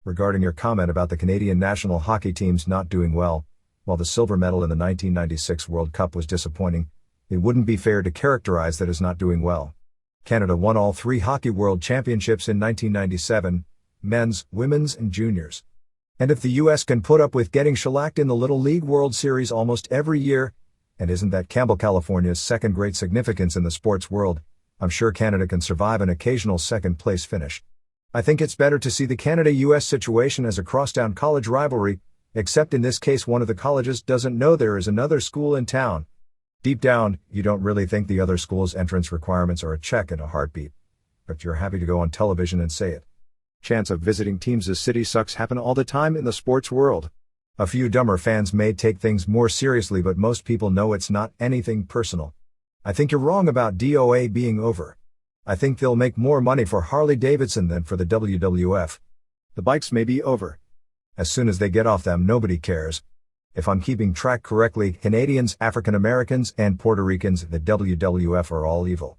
Regarding your comment about the Canadian national hockey teams not doing well, while the silver medal in the 1996 World Cup was disappointing, it wouldn't be fair to characterize that as not doing well. Canada won all 3 Hockey World Championships in 1997, men's, women's and juniors. And if the US can put up with getting shellacked in the Little League World Series almost every year, and isn't that Campbell, California's second great significance in the sports world, I'm sure Canada can survive an occasional second-place finish. I think it's better to see the Canada-US situation as a crosstown college rivalry, except in this case one of the colleges doesn't know there is another school in town. Deep down, you don't really think the other school's entrance requirements are a check and a heartbeat, but you're happy to go on television and say it. Chance of visiting teams' city sucks happen all the time in the sports world. A few dumber fans may take things more seriously, but most people know it's not anything personal. I think you're wrong about DOA being over. I think they'll make more money for Harley-Davidson than for the WWF. The bikes may be over. As soon as they get off them, nobody cares. If I'm keeping track correctly, Canadians, African Americans, and Puerto Ricans in the WWF are all evil.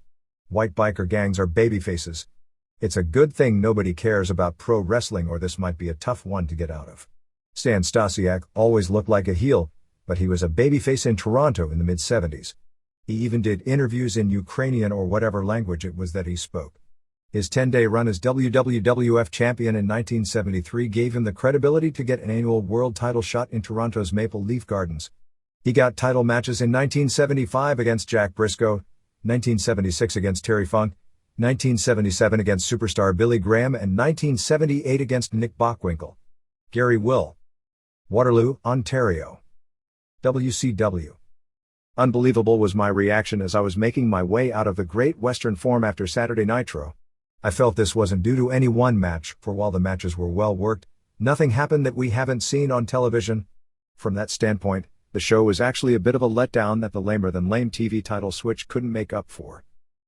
White biker gangs are babyfaces. It's a good thing nobody cares about pro wrestling, or this might be a tough one to get out of. Stan Stasiak always looked like a heel, but he was a babyface in Toronto in the mid-70s. He even did interviews in Ukrainian or whatever language it was that he spoke. His 10-day run as WWF champion in 1973 gave him the credibility to get an annual world title shot in Toronto's Maple Leaf Gardens. He got title matches in 1975 against Jack Briscoe, 1976 against Terry Funk, 1977 against superstar Billy Graham, and 1978 against Nick Bockwinkel. Gary Will. Waterloo, Ontario. WCW. Unbelievable was my reaction as I was making my way out of the Great Western Forum after Saturday Nitro. I felt this wasn't due to any one match, for while the matches were well worked, nothing happened that we haven't seen on television. From that standpoint, the show was actually a bit of a letdown that the lamer-than-lame TV title switch couldn't make up for.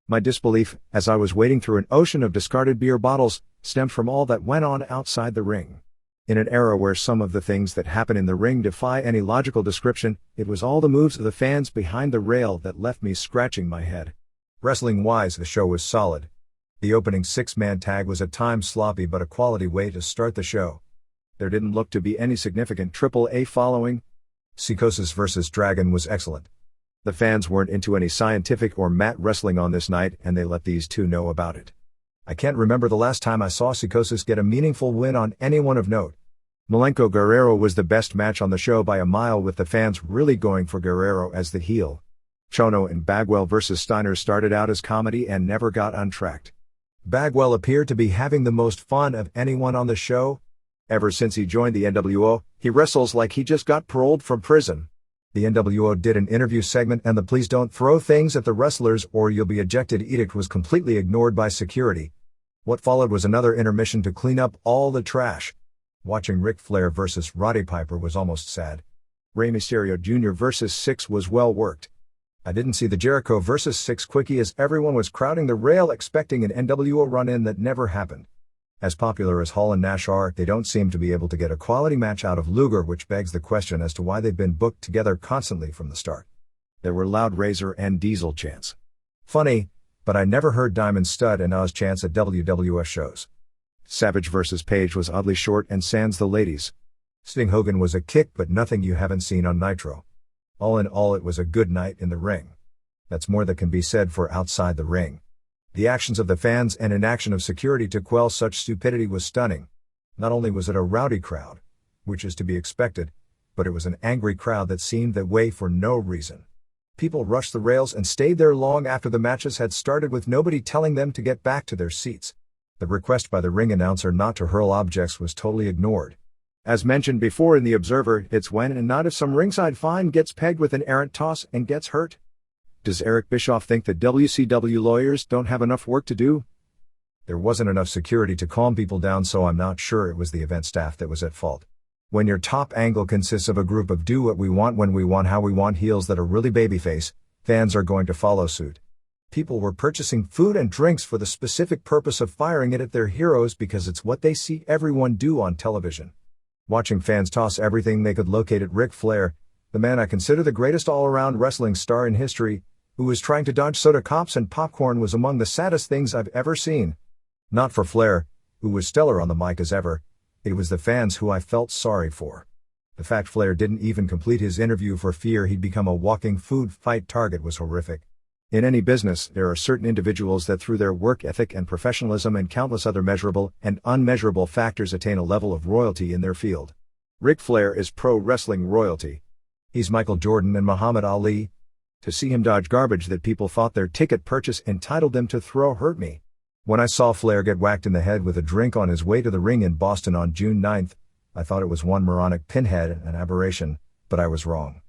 My disbelief, as I was wading through an ocean of discarded beer bottles, stemmed from all that went on outside the ring. In an era where some of the things that happen in the ring defy any logical description, it was all the moves of the fans behind the rail that left me scratching my head. Wrestling-wise, the show was solid. The opening 6-man tag was at times sloppy, but a quality way to start the show. There didn't look to be any significant AAA following. Psychosis vs. Dragon was excellent. The fans weren't into any scientific or mat wrestling on this night, and they let these two know about it. I can't remember the last time I saw Psychosis get a meaningful win on anyone of note. Malenko Guerrero was the best match on the show by a mile, with the fans really going for Guerrero as the heel. Chono and Bagwell vs. Steiner started out as comedy and never got untracked. Bagwell appeared to be having the most fun of anyone on the show. Ever since he joined the NWO, he wrestles like he just got paroled from prison. The NWO did an interview segment, and the "please don't throw things at the wrestlers or you'll be ejected" edict was completely ignored by security. What followed was another intermission to clean up all the trash. Watching Ric Flair vs. Roddy Piper was almost sad. Rey Mysterio Jr. vs. Syxx was well worked. I didn't see the Jericho vs. Syxx quickie as everyone was crowding the rail expecting an NWO run-in that never happened. As popular as Hall and Nash are, they don't seem to be able to get a quality match out of Luger, which begs the question as to why they've been booked together constantly from the start. There were loud Razor and Diesel chants. Funny, but I never heard Diamond Stud and Oz chants at WWF shows. Savage vs. Page was oddly short and sans the ladies. Sting Hogan was a kick, but nothing you haven't seen on Nitro. All in all, it was a good night in the ring. That's more that can be said for outside the ring. The actions of the fans and inaction of security to quell such stupidity was stunning. Not only was it a rowdy crowd, which is to be expected, but it was an angry crowd that seemed that way for no reason. People rushed the rails and stayed there long after the matches had started, with nobody telling them to get back to their seats. The request by the ring announcer not to hurl objects was totally ignored. As mentioned before in The Observer, it's when and not if some ringside fine gets pegged with an errant toss and gets hurt. Does Eric Bischoff think that WCW lawyers don't have enough work to do? There wasn't enough security to calm people down, so I'm not sure it was the event staff that was at fault. When your top angle consists of a group of do what we want when we want how we want heels that are really babyface, fans are going to follow suit. People were purchasing food and drinks for the specific purpose of firing it at their heroes because it's what they see everyone do on television. Watching fans toss everything they could locate at Ric Flair, the man I consider the greatest all-around wrestling star in history, who was trying to dodge soda cops and popcorn, was among the saddest things I've ever seen. Not for Flair, who was stellar on the mic as ever. It was the fans who I felt sorry for. The fact Flair didn't even complete his interview for fear he'd become a walking food fight target was horrific. In any business, there are certain individuals that through their work ethic and professionalism and countless other measurable and unmeasurable factors attain a level of royalty in their field. Ric Flair is pro wrestling royalty. He's Michael Jordan and Muhammad Ali. To see him dodge garbage that people thought their ticket purchase entitled them to throw hurt me. When I saw Flair get whacked in the head with a drink on his way to the ring in Boston on June 9th, I thought it was one moronic pinhead, an aberration, but I was wrong.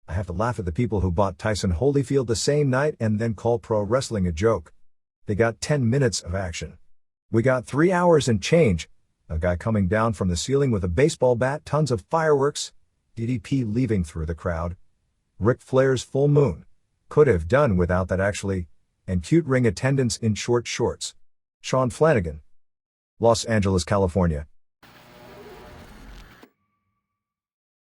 I have to laugh at the people who bought Tyson Holyfield the same night and then call pro wrestling a joke. They got 10 minutes of action. We got 3 hours and change. A guy coming down from the ceiling with a baseball bat, tons of fireworks, DDP leaving through the crowd. Ric Flair's full moon. Could have done without that actually. And cute ring attendants in short shorts. Sean Flanagan. Los Angeles, California.